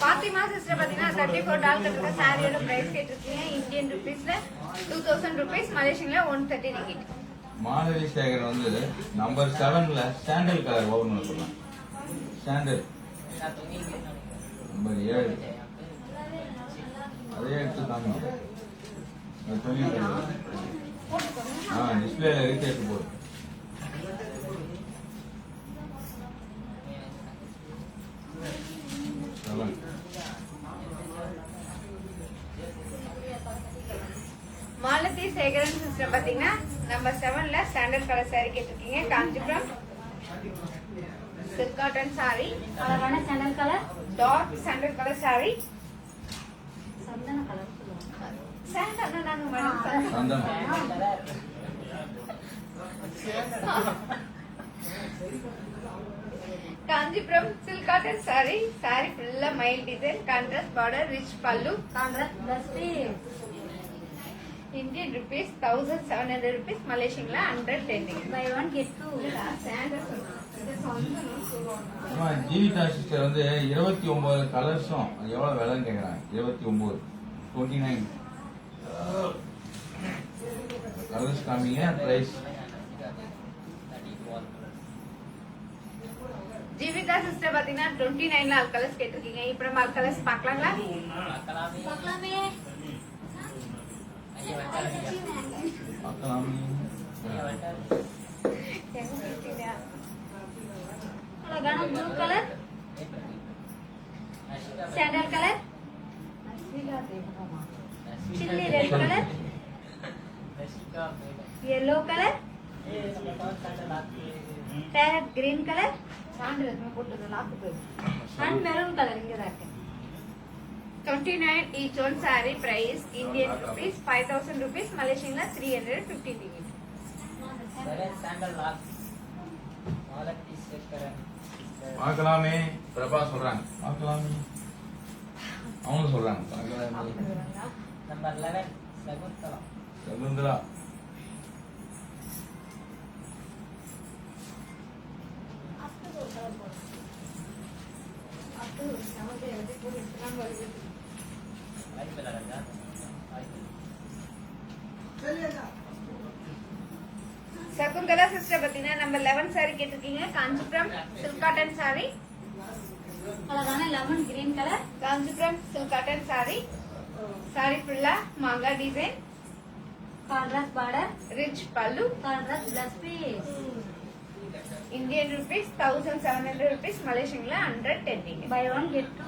Fathima sister பாத்தீங்கன்னா 34 டால் கட்டுற சாரியோட பிரைஸ் கேட்டிருக்கீங்க. இந்தியன் ருபீஸ்ல 2000 rupees, மலேசியன்ல 130 ringgit. மாதவி சேகர் வந்து நம்பர் 7ல சாண்டல் கலர் ஓபன் பண்ண சொல்றாங்க. சாண்டல் நம்பர் 7 அதே எடுத்து தாங்க. அது துணி கலர். போட்டுக்கோங்க. டிஸ்பிளேல இருக்கு எடுத்து போடு. செவன். மாலதி சேகரன் சிஸ்டர் பாத்தீங்கன்னா நம்பர் 7ல ஸ்டாண்டர்ட் கலர் saree கேட்டிருக்கீங்க. காஞ்சிபுரம் சில்க் காட்டன் saree, அழகான சேனல் colour, dark sandal colour saree. சந்தன கலர் சொல்லுவாங்க. சாண்டல் நாங்க மேடம் சந்தனம். Kanchipuram silk cotton saree, saree ஃபுல்லா மைல் design, contrast border, rich pallu, contrast plus piece. Indian rupees 1700 rupees, மலேசியன்ல 110. Buy one get two. Jeevitha sister வந்து 29 கலர்ஸும் எவ்வளவு விலைன்னு கேக்குறாங்க. 29 கலர்ஸ் காமிங்க. பிரைஸ் ஜீவிதா சிஸ்டர் பாத்தீங்கன்னா 29ல ஆல் கலர்ஸ் கேட்டிருக்கீங்க. இப்ப நம்ம ஆல் கலர்ஸ் பார்க்கலாங்களா? பார்க்கலாமே. பார்க்கலாம். அழகான blue colour, sandal colour, chilli red colour, yellow colour, parrot green colour, and maroon colour இங்க தான் இருக்கு. 29 each one saree price Indian rupees 5000 rupees, Malaysian 350 ringgit. பார்க்கலாமே. பிரபா சொல்றாங்க பார்க்கலாமே. அவங்க சொல்றாங்க பார்க்கலாமே. Number 11, Saguntala. Shakuntala. White color ada. White. Shakuntala sister பாத்தீங்கன்னா நம்பர் 11 saree கேட்டிருக்கீங்க. காஞ்சிபுரம் சில்க் காட்டன் saree, அழகான lemon green colour, Kanchipuram silk cotton saree, saree ஃபுல்லா மாங்கா design, contrast border, rich pallu, contrast plus piece. Indian rupees 1700 rupees, Malaysian 110 ringgit. By one get two.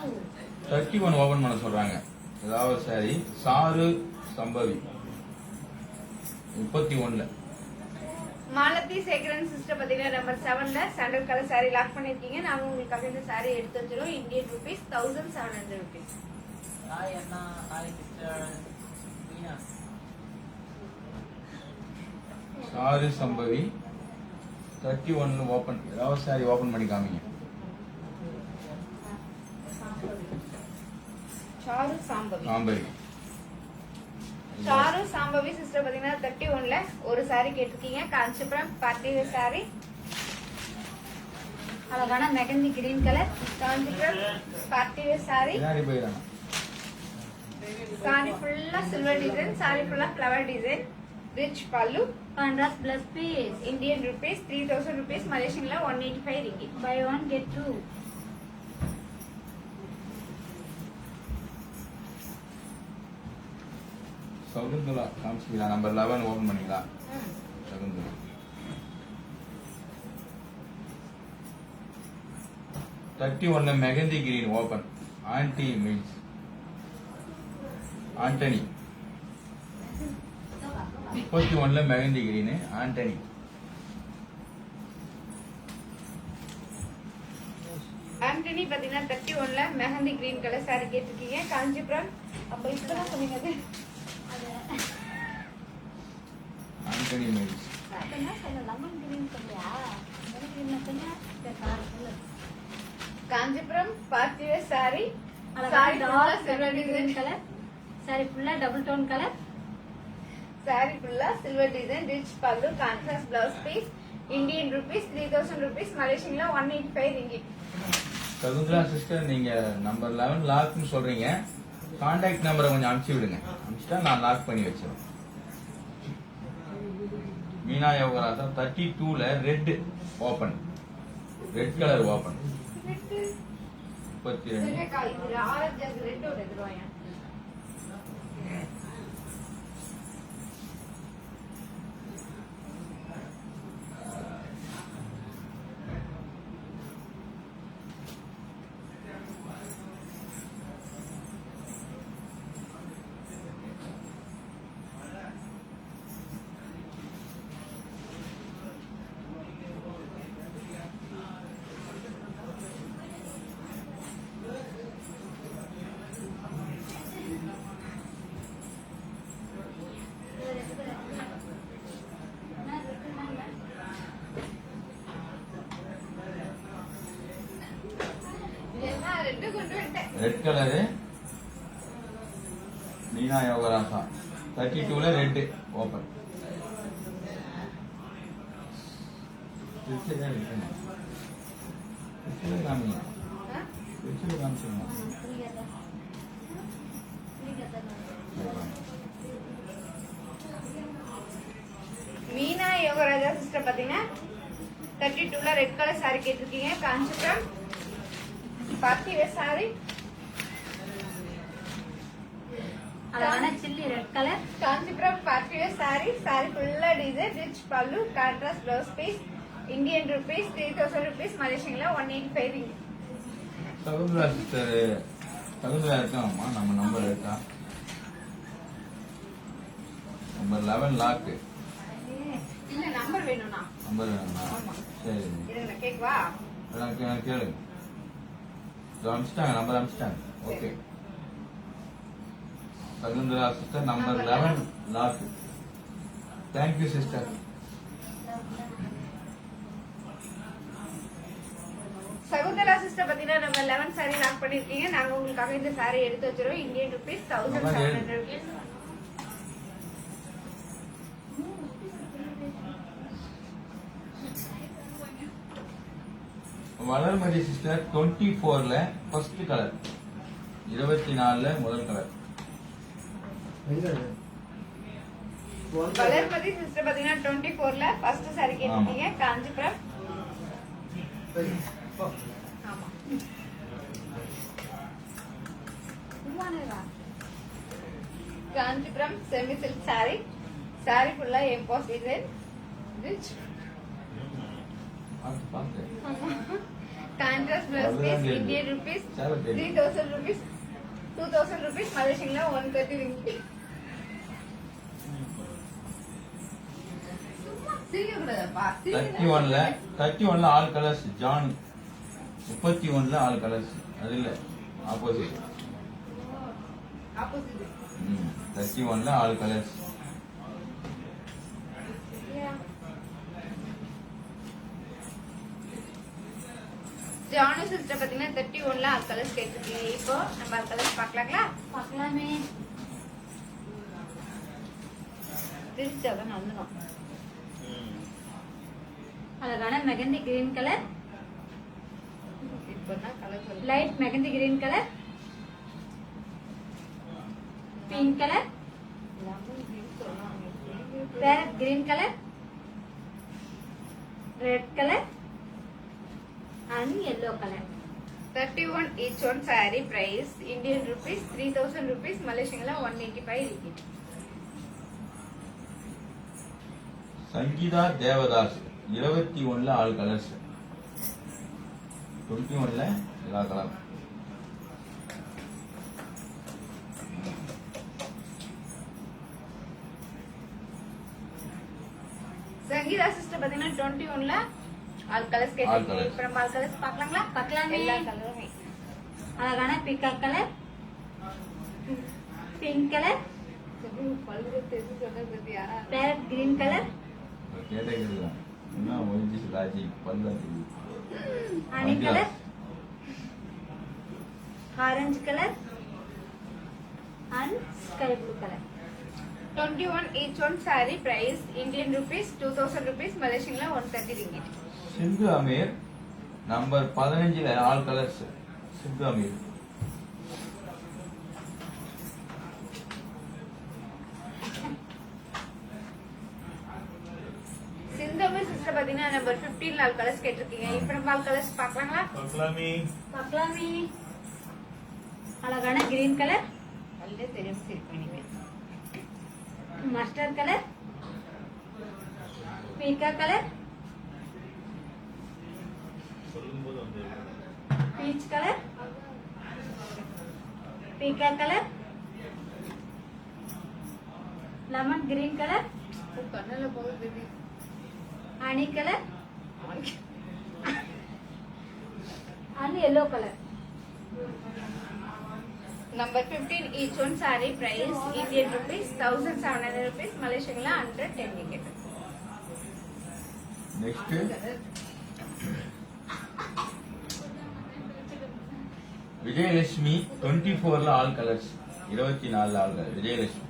31 open பண்ண சொல்றாங்க. ஏதாவது சாரி சாரு சம்பவி 31ல. மாலதி சேகரன் சிஸ்டர் பாத்தீங்கன்னா நம்பர் 7ல சாண்டல் கலர் saree லாக் பண்ணிருக்கீங்க. நாங்க உங்களுக்காக இந்த saree எடுத்து வச்சிரோம். Indian rupees 1700 rupees. Hi Anna, hi sister. Meena. Charu சம்பவி 31ல ஓபன். ஏதாவது சாரி ஓபன் பண்ணி காமிங்க. சாரு சாம்பவி. சாம்பவி. சாரு சாம்பவி சிஸ்டர் பாத்தீங்கன்னா 31ல ஒரு saree கேட்டிருக்கீங்க. காஞ்சிபுரம் பார்ட்டி வேர் saree, அழகான mehndi green colour, Kanchipuram party wear saree, பின்னாடி போயிடறாங்க. saree ஃபுல்லா சில்வர் டிசைன், saree ஃபுல்லா flower design, rich pallu, contrast plus piece. Indian rupees 3000 rupees, Malaysian 185 ringgit. By one get two. Shakuntala காமிச்சிங்களா? நம்பர் 11 ஓபன் பண்ணீங்களா? சகுந்தலா 31ல mehndi green open. Aunty means Antony. 31ல மெகந்தி கிரீன் ஆண்டனி. ஆண்டனி பாத்தீங்கன்னா 31ல மெஹந்தி கிரீன் கலர் saree கேட்டிருக்கீங்க. காஞ்சிபுரம் அப்ப இப்பதான் சொன்னீங்க அது. ஆண்டனி மீன்ஸ் என்ன சொல்ல லெமன் கிரீன் சொல்லியா? லெமன் கிரீன் சொன்னா இந்த காஞ்சிபுரம் பார்ட்டி வேர் saree, அழகான saree full-ஆ dark silver silver design, green colour, sorry ஃபுல்லா டபுள் டோன் கலர், saree full-ஆ silver design, rich pallu, contrast blouse piece, Indian rupees 3000 rupees, Malaysian 185 ringgit. Shakuntala sister நீங்க நம்பர் 11 லாக்னு சொல்றீங்க. கான்டாக்ட் நம்பரை கொஞ்சம் அனுப்பிச்சு விடுங்க. அனுப்பிச்சிட்டா நான் லாக் பண்ணி வச்சிருவேன். மீனா யோகராசா 32ல red open. Red colour open. 32 இதுல ஆரஞ்சு அது ரெட்டோட எதிர்வாயா. என்ன ரெண்டு கொண்டு வந்துட்டேன். ரெட் கலரு மீனா யோகராசா 32ல ரெட் ஓப்பன். திருச்சிதான் இருக்கணும். திருச்சியில காமிங்க. ஆ? திருச்சியில காமிச்சிருங்க. மீனா யோகராஜா சிஸ்டர் பாத்தீங்கன்னா 32ல ரெட் கலர் சாரி கேட்டிருக்கீங்க. Kanchipuram party wear sorry. அழகான chilli red colour. Kanchipuram party wear sorry. Sorry ஃபுல்லா design, rich pallu, contrast blouse piece. Indian rupees 3000 rupees, மலேசியன்ல 185. சகுந்தரா சிஸ்டர் சகுந்தரா இருக்காங்கம்மா. நம்ம நம்பர் இருக்கா? Number 11 lock. இல்ல நம்பர் வேணும்னா நம்பர் வேணுமா? ஆமா. சரி இருங்க கேக்குவா. கேளுங்க. அனுப்பிச்சிட்டாங்க, நம்பர் அனுப்பிச்சிட்டாங்க. Okay. Sakunthara sister number 11 lock. Thank you sister. Sakunthara sister பாத்தீங்கன்னா நம்ம 11 சாரி லாக் பண்ணிருக்கீங்க. நாங்க உங்களுக்காக இந்த சாரி எடுத்து வச்சிரோம். Indian rupees 1700 rupees. Valarmathi sister 24ல ஃபர்ஸ்ட் கலர், 24ல முதல் கலர். வளர்மதி சிஸ்டர் பாத்தீங்கன்னா 24ல ஃபர்ஸ்ட் சாரி கேட்டிருக்கீங்க. காஞ்சிபுரம். ஆமா. Kanchipuram semi silk sorry. Sorry ஃபுல்லா எம்போஸ் டிசைன், ரிச் பார்த்து contrast blouse piece. Indian rupees 3000 rupees, 2000 rupees, மலேசியன்ல 130 ringgit. சும்மா சிரிக்கக்கூடாதுப்பா. 31ல ஆல் கலர்ஸ் ஜான். 31ல ஆல் கலர்ஸ். அது இல்ல ஆப்போசிட். ஆப்போசிட். 31ல ஆல் கலர்ஸ். ஜானு சிஸ்டர் பாத்தீங்கன்னா 31ல ஆல் கலர்ஸ் கேட்டிருக்கீங்க. இப்போ நம்ம ஆல் கலர்ஸ் பார்க்கலாங்களா? பார்க்கலாமே. திருச்சாதான் வந்துடும். அழகான மெகந்தி கிரீன் கலர், இப்பதான் கலர் சொல்லு. Light mehndi green colour, pink colour, parrot green colour, red colour and yellow color. 31 each one saree price Indian rupees 3000 rupees, மலேசியன்ல 185 ringgit. சங்கீதா தேவதாஸ் 21ல ஆல் கலர்ஸ். 21ல எல்லா கலர். சங்கீதா சிஸ்டர் பாத்தீங்கன்னா 21ல ஆல் கலர்ஸ் கேட்டிருக்கீங்க. இப்போ நம்ம ஆல் கலர்ஸ் பார்க்கலாங்களா? பார்க்கலாமே. எல்லா கலருமே அழகான பீகாக் கலர், பிங்க் கலர், பல்வேறு தெரிஞ்சு சொன்ன பத்தியா? பேரட் கிரீன் கலர், கேட்டகரி என்ன ஒழிஞ்சு ராஜி பல்லாத்தி. Honey colour, orange colour and sky blue color. 21 each one saree price Indian rupees 2000 rupees, மலேசியன்ல 130 ringgit. சிந்து அமீர் நம்பர் 15ல ஆல் கலர்ஸ். சிந்து அமீர் சிந்தமி சிஸ்டர் பாத்தீங்கன்னா நம்பர் 15ல ஆல் கலர்ஸ் கேட்டிருக்கீங்க. இப்போ நம்ம ஆல் கலர்ஸ் பார்க்கலாங்களா? பார்க்கலாமே. அழகான கிரீன் கலர், நல்ல தெரியும் சிரிப்பீங்க. Mustard colour, peacock colour, peach colour, peacock colour, lemon green colour, கண்ணுல போகுது baby. Honey colour and yellow color. Number 15 each one saree price Indian rupees 1700 rupees, மலேசியன்ல 110 ringgit. நெக்ஸ்ட் விஜயலட்சுமி 24ல all colours, 24 all colour Vijayalakshmi.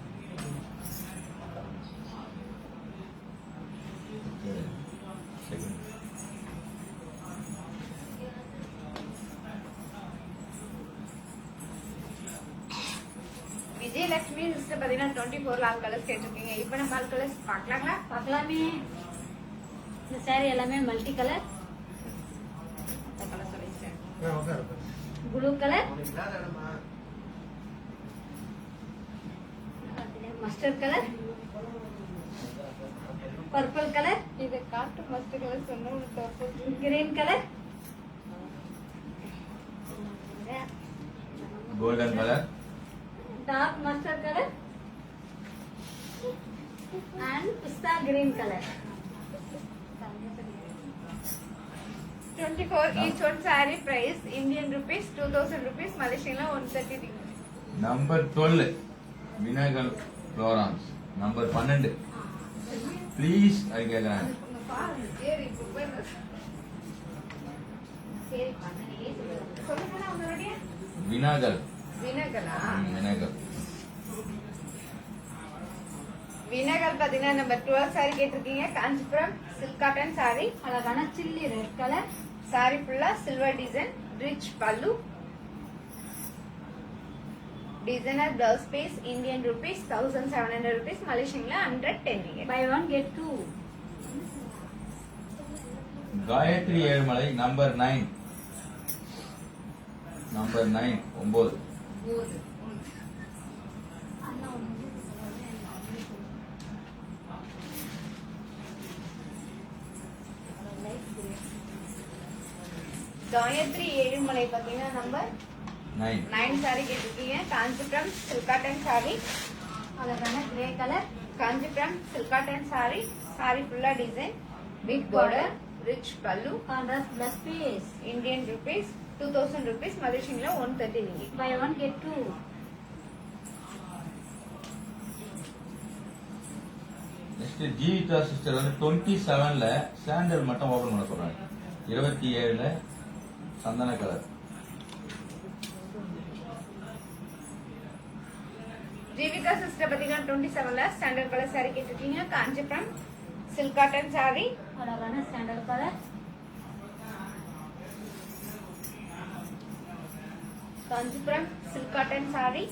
Vijayalakshmi sister பாத்தீங்கன்னா 24 ஆல் கலர்ஸ் கேட்டிருக்கீங்க. இப்ப நம்ம ஆல் கலர்ஸ் பாக்கலாங்களா? பார்க்கலாமே. இந்த saree எல்லாமே மல்டி கலர். கலர் சொல்லிட்டேன். Blue colour, mustard colour, purple colour, இத காட்டு மஸ்டர் கலர் சொன்னா உங்களுக்கு green colour, golden colour, dark mustard colour and pista green color. 24 each one saree price Indian rupees 2000 rupees, Malaysian 130 ringgit. Number 12 Vinayagar Florence, number 12 please அது கேக்குறாங்க. உங்க பாருங்க சரி இப்ப போய் சரி பண்ணலையே. சொல்லுங்க உங்களுடைய விநாயகர். வினகலா விநாயகர் வினகல் பாத்தீங்கன்னா நம்பர் 12 saree கேட்டிருக்கீங்க. காஞ்சிபுரம் சில்க் காட்டன் saree, அழகான சில்லி ரெட் கலர், saree ஃபுல்லா silver design, rich pallu, designer blouse piece, Indian rupees 1700 rupees, மலேசியன்ல 110 ringgit. buy one get two. Gayathri Ezhumalai number 9, number 9 9 Gayathri Ezhumalai பாத்தீங்கன்னா நம்பர் 9 9 saree கேட்டிருக்கீங்க. காஞ்சிபுரம் சில்க் காட்டன் saree, அழகான grey colour, Kanchipuram silk cotton saree, saree ஃபுல்லா design, big border, rich pallu, contrast plus piece. Indian rupees 2000 rupees, மலேசியன்ல 130 ringgit. buy one get two. Next Jeevitha sister வந்து 27ல சாண்டல் மட்டும் ஓபன் பண்ண சொல்றாங்க. 27ல சந்தன கலர். ஜீவிகா சிஸ்டர் பாத்தீங்கன்னா 27ல ஸ்டாண்டர்ட் கலர் saree கேட்டிருக்கீங்க. காஞ்சிபுரம் சில்க் காட்டன் saree, அழகான sandal colour, Kanchipuram silk cotton saree,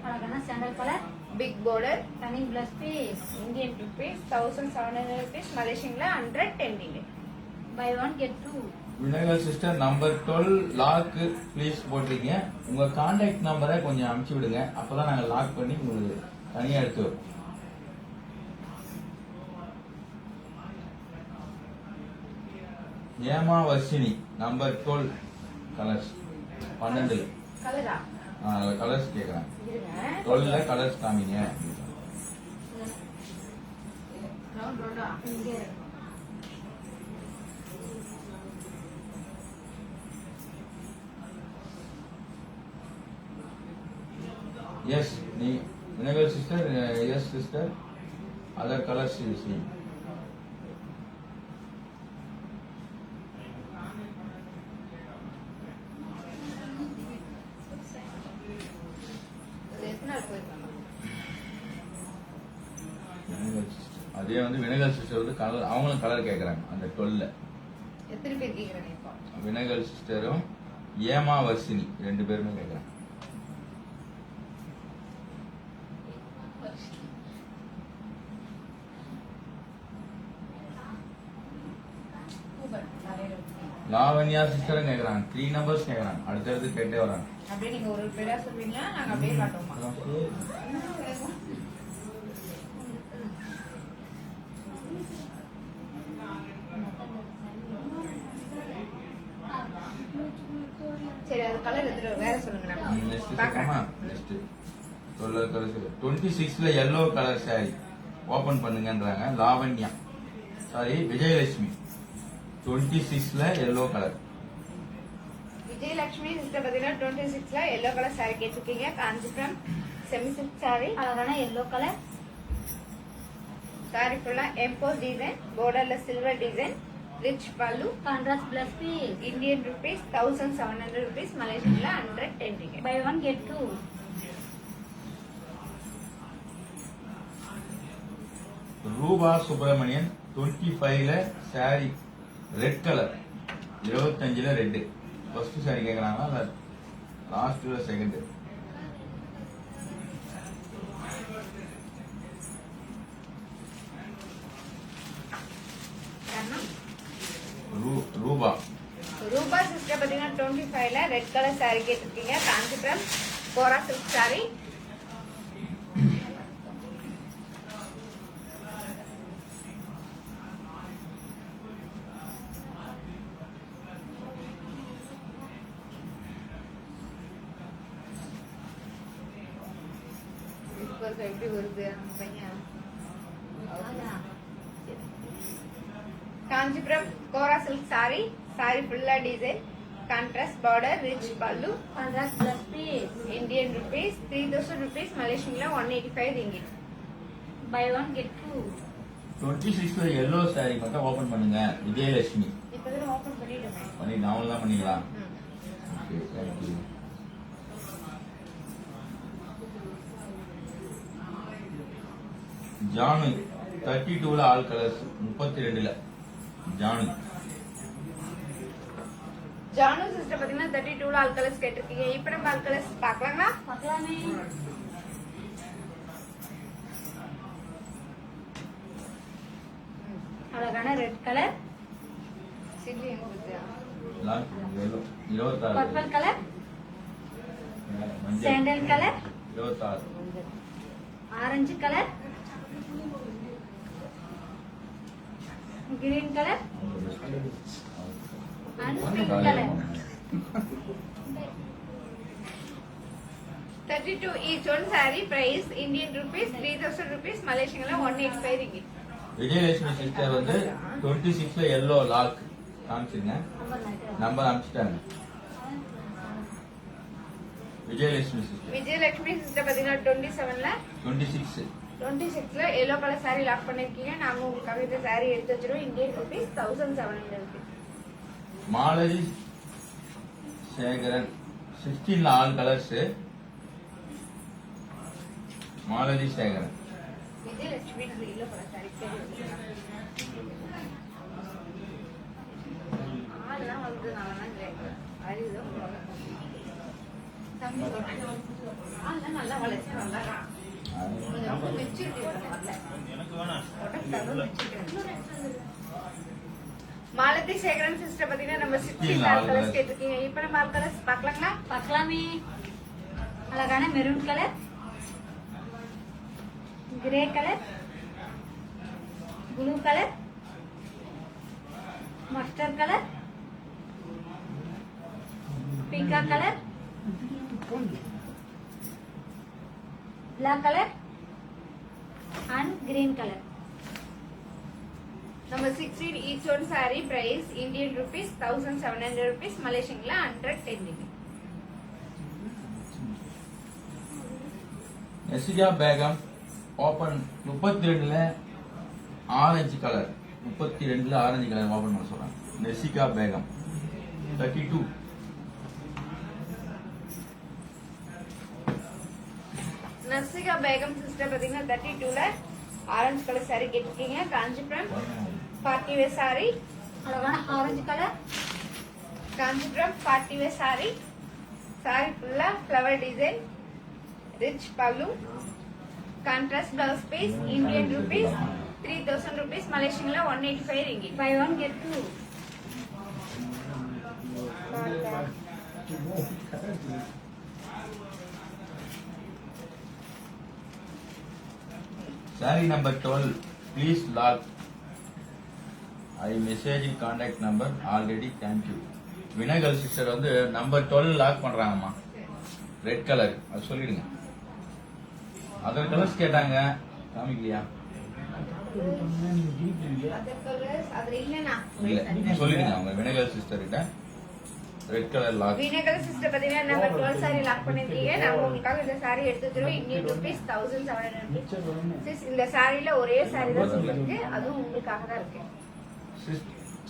அழகான sandal colour, big border, running blouse piece. Indian rupees 1700 rupees, மலேசியன்ல 110 ringgit. buy one get two. Vinayagar sister number 12 lock please போட்டிருக்கீங்க. உங்க கான்டாக்ட் நம்பரை கொஞ்சம் அனுப்பிச்சு விடுங்க, அப்பதான் நாங்க லாக் பண்ணி உங்களுக்கு தனியா எடுத்து வரோம். ஏமா வர்ஷினி நம்பர் 12 கலர்ஸ் 12 கலரா கலர்ஸ் கேக்குறேன். இருங்க 12ல கலர்ஸ் காமிங்க. ரவுண்ட் ரவுண்டா இங்கே இருக்கு. எஸ் நீ Vinayagar sister yes sister other colours you see. எத்தனை நாள் போயிருக்காங்க? விநாயகர் sister. அதே வந்து விநாயகர் சிஸ்டர் வந்து கலர் அவங்களும் கலர் கேக்குறாங்க அந்த 12ல. எத்தனை பேர் கேக்குறாங்க இப்போ? விநாயகர் சிஸ்டரும் ஏமா வர்ஷினி 2 பேருமே கேக்குறாங்க. லாவண்யா சிஸ்டரும் கேக்குறாங்க. 3 நம்பர்ஸ் கேக்குறாங்க. அடுத்தடுத்து கேட்டே வராங்க. அப்படியே நீங்க ஒரு பேரா சொல்வீங்களா? நாங்க அப்படியே காட்டுவோமா? சரி அது கலர் எடுத்துட்டு வேற சொல்லுங்க நெக்ஸ்ட் நம்ம பார்க்கலாமா? பார்க்கலாம். நெக்ஸ்ட் 12 கலர்ஸ் 26ல yellow கலர் saree ஓபன் பண்ணுங்கன்றாங்க. லாவண்யா சாரி விஜயலட்சுமி 26ல yellow கலர். விஜயலட்சுமி சிஸ்டர் பாத்தீங்கன்னா 26ல எல்லோ கலர் saree கேட்டிருக்கீங்க. காஞ்சிபுரம் செமி சில்க் saree, அழகான எல்லோ கலர், saree ஃபுல்லா எம்போஸ் டிசைன், borderல silver design, rich pallu, contrast plus piece. Indian rupees 1700 rupees, Malaysian la 110 ringgit. Buy one get two. Rupa Subramanian 25ல சாரி ரெட் கலர் 25ல ரெட். ஃபர்ஸ்ட் சாரி கேக்குறாங்களா இல்ல லாஸ்ட்ல செகண்ட்? ரூபா ரூபா சிஸ்டர் பாத்தீங்கன்னா 25ல ரெட் கலர் saree கேட்டிருக்கீங்க. Kanchipuram kora silk saree. எப்படி வருது அந்த பையன்? Kanchipuram kora silk saree. saree ஃபுல்லா டிசைன், கான்ட்ராஸ்ட் பார்டர், ரிச் பல்லு. Contrast plus piece. Indian rupees 3000 rupees, Malaysian la 185 ringgit. Buy one get two. 26ல எல்லோ சாரி மட்டும் ஓபன் பண்ணுங்க. விஜயலட்சுமி இப்பதான் ஓபன் பண்ணிடுமே. பண்ணி நாவல் தான் பண்ணீங்களா? ம். Okay, thank you. ஜானு 32ல ஆல் கலர்ஸ் 32ல ஜானு. ஜானு சிஸ்டர் பாத்தீங்கன்னா 32ல ஆல் கலர்ஸ் கேட்டிருக்கீங்க. இப்ப நம்ம ஆல் கலர்ஸ் பார்க்கலாங்களா? பார்க்கலாமே. அழகான ரெட் கலர், சில்லி எங்க வருது? எல்லோ 26 பர்பிள் கலர், மஞ்சள் sandal colour, 26 orange colour, green colour and pink color. 32 each one saree price Indian rupees 3000 rupees, Malaysian la 185 ringgit. Vijayalakshmi sister வந்து 26ல எல்லோ லாக் காமிச்சிருங்க. நம்பர் அனுப்பிச்சிட்டாங்க. விஜயலட்சுமி சிஸ்டர் விஜயலட்சுமி சிஸ்டர் பாத்தீங்கன்னா 27ல 26 ல எல்லோ கலர் saree லாக் பண்ணிருக்கீங்க. நாங்க உங்களுக்காக இந்த saree எடுத்து வச்சிருவோம். Indian rupees 1700 rupees. Malathi Sekaran 16ல ஆல் கலர்ஸ். மாலதி சேகரன் விஜயலட்சுமி நம்ம எல்லோ கலர் saree ஆள்லாம் வந்து நல்லா அறிவுதான் தம்பி சொல்றேன். ஆள்லாம் நல்லா வளர்ச்சி நல்லா ரொம்ப மெச்சூரிட்டி வரல. எனக்கு வேணாம். மாலதி சேகரன் சிஸ்டர் பாத்தீங்கன்னா நம்ம 16 ஆல் கலர்ஸ் கேட்டிருக்கீங்க. இப்ப நம்ம ஆல் கலர்ஸ் பார்க்கலாங்களா? பார்க்கலாமே. அழகான maroon colour, grey colour, blue colour, mustard colour, பிங்கா colour, black color and green color. Number 16 each one saree price Indian rupees 1700 rupees, Malaysian la 110 ringgit. Nesika Begum open 32ல ஆரஞ்சு கலர் 32ல ஆரஞ்சு கலர் ஓபன் பண்ண சொல்றாங்க. நெசிகா பேகம் 32 நர்சிகா பேகம் சிஸ்டர் பாத்தீங்கன்னா 32ல ஆரஞ்சு கலர் saree கேட்டிருக்கீங்க. Kanchipuram party wear saree. அழகான orange colour, Kanchipuram party wear saree. saree ஃபுல்லா flower design, rich pallu, contrast blouse piece. Indian rupees 3000 rupees, Malaysian la 185 ringgit. buy one get two. Saree number 12 please lock. I message contact number already, thank you. Vinagal sister வந்து நம்பர் 12 லாக் பண்றாங்கம்மா. ரெட் கலர் அது சொல்லிடுங்க. அதர் கலர்ஸ் கேட்டாங்க, காமிக்கலையா? Other colors அதுல இல்லனா இல்ல சொல்லிடுங்க அவங்க வினகல் சிஸ்டர் கிட்ட. Red colour lock. Vinagal sister பாத்தீங்கன்னா நம்பர் 12 saree லாக் பண்ணிருக்கீங்க. நாங்க உங்களுக்காக இந்த saree எடுத்து வச்சிருவோம். Indian rupees 1700 rupees. இந்த சாரில ஒரே saree தான் இருக்கு, அதுவும் உங்களுக்காக தான் இருக்கு.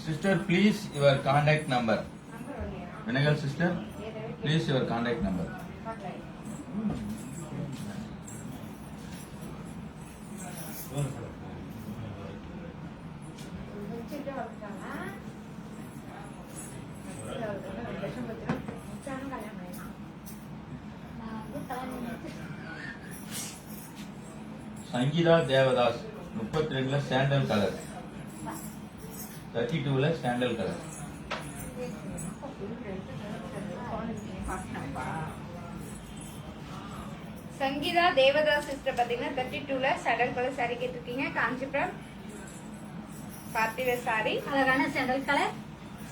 Sister please your contact number. Vinagal sister please your contact number. நான் வந்து தலைமை சங்கீதா தேவதாஸ் 32ல சாண்டல் கலர், 32ல sandal colour. Sangeetha Devadas sister பாத்தீங்கன்னா 32ல சடல் கலர் சாரி கேட்டிருக்கீங்க. Kanchipuram party wear sorry. அழகான சாண்டல் கலர்.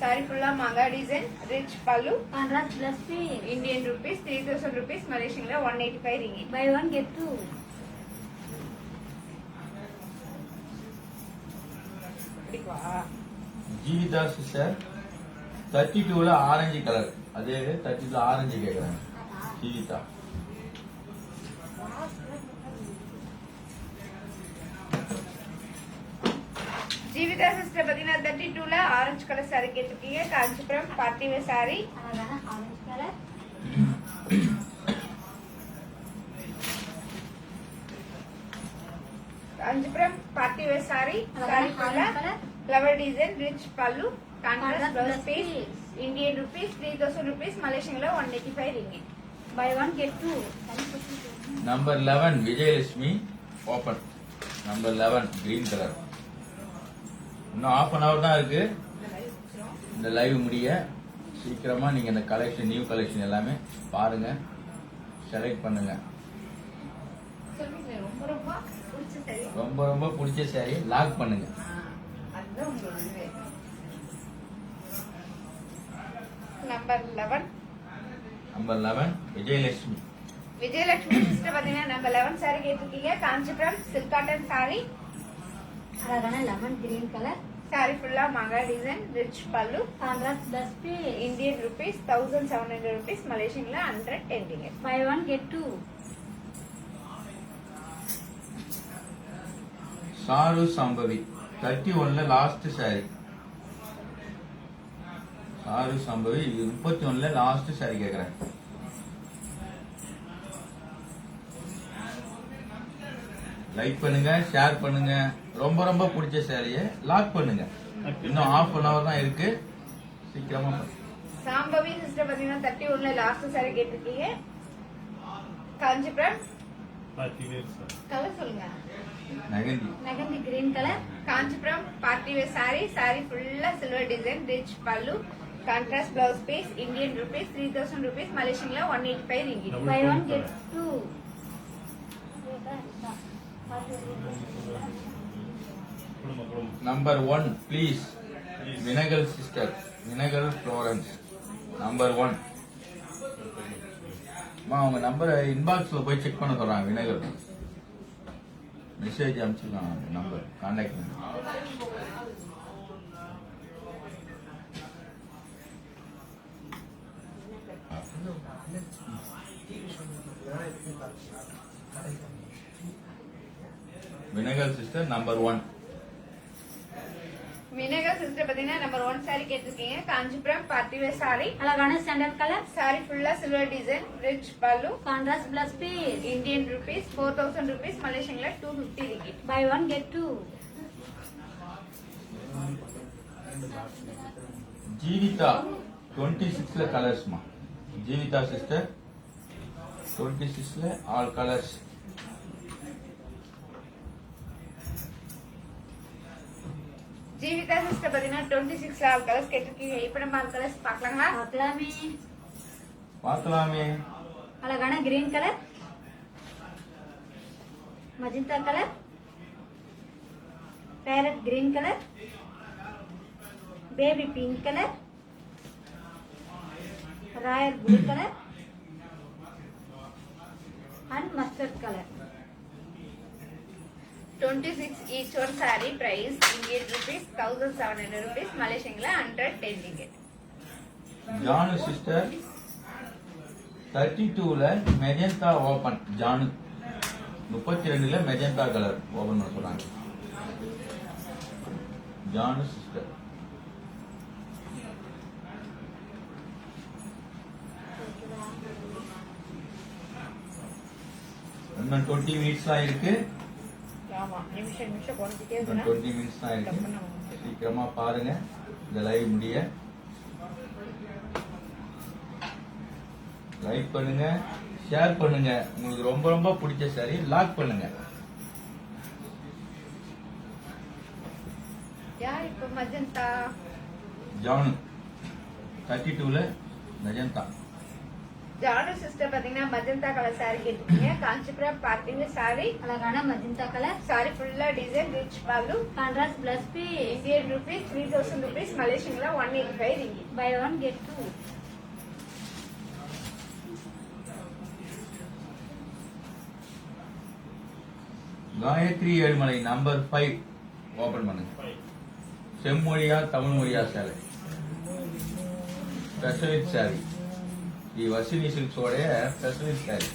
சாரி ஃபுல்லா மாங்கா design, rich pallu, contrast plus piece. Indian rupees 3000 rupees, மலேசியன்ல 185 ringgit. By one get two. Jeevitha sister 32ல ஆரஞ்சு கலர், அதே 32ல ஆரஞ்சு கேக்குறாங்க. ஜீவிதா ஜீவிதா சிஸ்டர் பாத்தீங்கன்னா 32ல ஆரஞ்சு கலர் சாரி கேட்டிருக்கீங்க. Kanchipuram party wear sorry. அழகான orange colour. Kanchipuram party wear sorry. Saree அழகான ஃபுல்லா orange colour. Flower design, rich pallu, contrast Contrast blouse piece, piece. Indian rupees 3000 rupees, மலேசியன்ல 185 ringgit. By one get two. Number 11 Vijayalakshmi open. Number 11 green colour. இன்னும் half an hour தான் இருக்கு இந்த லைவ் முடிய. சீக்கிரமா நீங்க இந்த கலெக்ஷன், நியூ கலெக்ஷன் எல்லாமே பாருங்க, செலக்ட் பண்ணுங்க. சொல்லுங்க, ரொம்ப ரொம்ப பிடிச்ச சாரி. ரொம்ப ரொம்ப பிடிச்ச சாரி லாக் பண்ணுங்க. அதுதான் உங்களோட இது. Number 11 number 11 Vijayalakshmi. Vijayalakshmi sister பாத்தீங்கன்னா நம்பர் 11 சாரி கேட்டிருக்கீங்க. Kanchipuram silk cotton sorry. அழகான லெமன் கிரீன் கலர். சாரி ஃபுல்லா மாங்கா design, rich pallu, contrast plus piece. Indian rupees 1700 rupees, மலேசியன்ல 110 ringgit. By one get two. Charu சம்பவி 31ல லாஸ்ட் சாரி. சாரு சம்பவி 31ல லாஸ்ட் சாரி கேக்குறேன். லைக் பண்ணுங்க, ஷேர் பண்ணுங்க. ரொம்ப ரொம்ப பிடிச்ச சாரியை லாக் பண்ணுங்க. இன்னும் half an hour தான் இருக்கு, சீக்கிரமா பண்ணுங்க. சாம்பவி சிஸ்டர் பாத்தீங்கன்னா 31ல லாஸ்ட் சாரி கேட்டிருக்கீங்க. காஞ்சிபுரம் கலர் சொல்லுங்க. நகந்தி mehndi green colour. Kanchipuram party wear sorry. Sorry ஃபுல்லா silver design, rich pallu, contrast blouse piece, Indian rupees 3000 rupees, மலேசியன்ல 185 ringgit. By one get two. Number 1 please. Vinagal sister, Vinagal Florence number 1. அவங்க நம்பரை இன்பாக்ஸ்ல போய் செக் பண்ண சொல்றாங்க. வினகல் மெசேஜ் அனுப்பிச்சிருக்காங்க. நம்பர் கான்டாக்ட் பண்ணி. Vinagal sister number 1. Vinaga sister பாத்தீங்கன்னா நம்பர் 1 சாரி கேட்டிருக்கீங்க. Kanchipuram party wear sorry. அழகான சாண்டல் கலர். சாரி ஃபுல்லா silver design, rich pallu, contrast plus piece. Indian rupees 4000 rupees, மலேசியன்ல 250 ringgit. By one get two. Jeevitha 26ல கலர்ஸ்மா. ஜீவிதா சிஸ்டர் 26ல ஆல் கலர்ஸ். ஜீவிதா சிஸ்டர் பாத்தீங்கன்னா 26ல ஆல் கலர்ஸ் கேட்டிருக்கீங்க. இப்ப நம்ம ஆல் கலர்ஸ் பார்க்கலாங்களா? பார்க்கலாமே. பார்க்கலாமே. அழகான green colour, magenta colour, parrot green colour, baby pink colour, Royal blue colour and mustard colour. 26 each one saree price Indian rupees 1700 rupees, Malaysian 110 ringgit. Jaanu sister 32ல மெஜந்தா ஓபன். ஜானு 32ல மெஜந்தா கலர் ஓபன் பண்ண சொல்றாங்க. ஜானு சிஸ்டர் இன்னும் 20 மினிட்ஸ் தான் இருக்கு. ஆமா நிமிஷம் குறைஞ்சிட்டே இன்னும் இருக்குன்னா 20 மினிட்ஸ் தான் இருக்கு. சீக்கிரமா பாருங்க இந்த லைவ் முடிய. லைக் பண்ணுங்க, ஷேர் பண்ணுங்க. உங்களுக்கு ரொம்ப ரொம்ப பிடிச்ச சாரி லாக் பண்ணுங்க. யார் இப்ப மஜந்தா? ஜானு 32ல நஜந்தா. ஜானு சிஸ்டர் பாத்தீங்கன்னா மஜந்தா கலர் சாரி கேட்டிருக்கீங்க. காஞ்சிபுரம் பார்ட்டிங்க சாரி. அழகான மஜந்தா கலர். சாரி ஃபுல்லா design rich pallu. Contrast blouse B. Indian rupees 3000 rupees, Malaysian la 185 ringgit. By one get டூ. காயத்ரி ஏழுமலை நம்பர் 5 ஓபன் பண்ணுங்க. செம்மொழியா தமிழ் மொழியா சேலை ஸ்பெஷலிஸ்ட் சாரி. இது வசினி சில்க்ஸோடைய ஸ்பெஷலிஸ்ட் சாரி.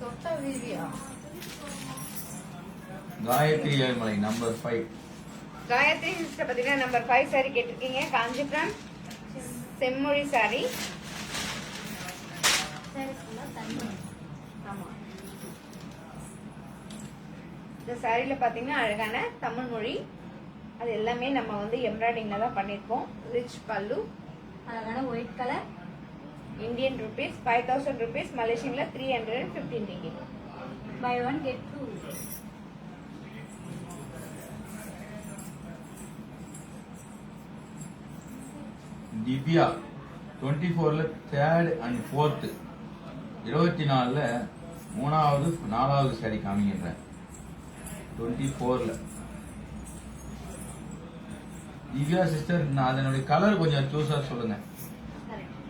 தொட்டா வீதியா? காயத்ரி ஏழுமலை நம்பர் 5. காயத்ரி சிஸ்டர் பாத்தீங்கன்னா நம்பர் 5 சாரி கேட்டிருக்கீங்க. காஞ்சிபுரம் செம்மொழி சாரி. சரி ஃபுல்லா தண்ணி. ஆமா. இந்த சாரில பாத்தீங்கன்னா அழகான தமிழ் மொழி. அது எல்லாமே நம்ம வந்து எம்ப்ராய்டிங்ல தான் பண்ணிருக்கோம். ரிச் பல்லு. அழகான white colour. Indian rupees 5000 rupees, Malaysian la 315 ringgit. By one get two. Divya 24ல 3rd and 4th 24ல 3வது 4வது சாரி காமிக்கிறேன். 24ல திவ்யா சிஸ்டர், நான் அதனுடைய கலர் கொஞ்சம் சூஸா சொல்லுங்க.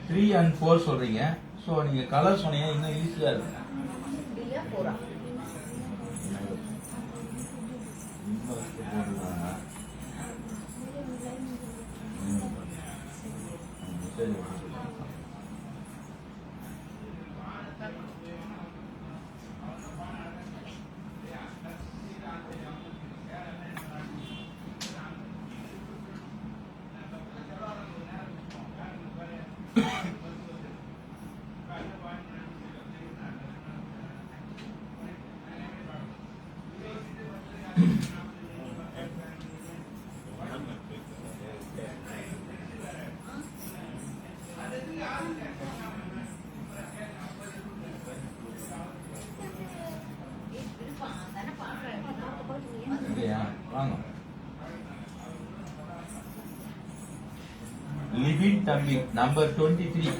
3 and 4 சொல்றீங்க. சோ நீங்க கலர் சொன்னீங்க இன்னும் ஈஸியா இருக்கும். Dia 4. இல்லையா? வாங்க. லிவின் தம்பி நம்பர் 23.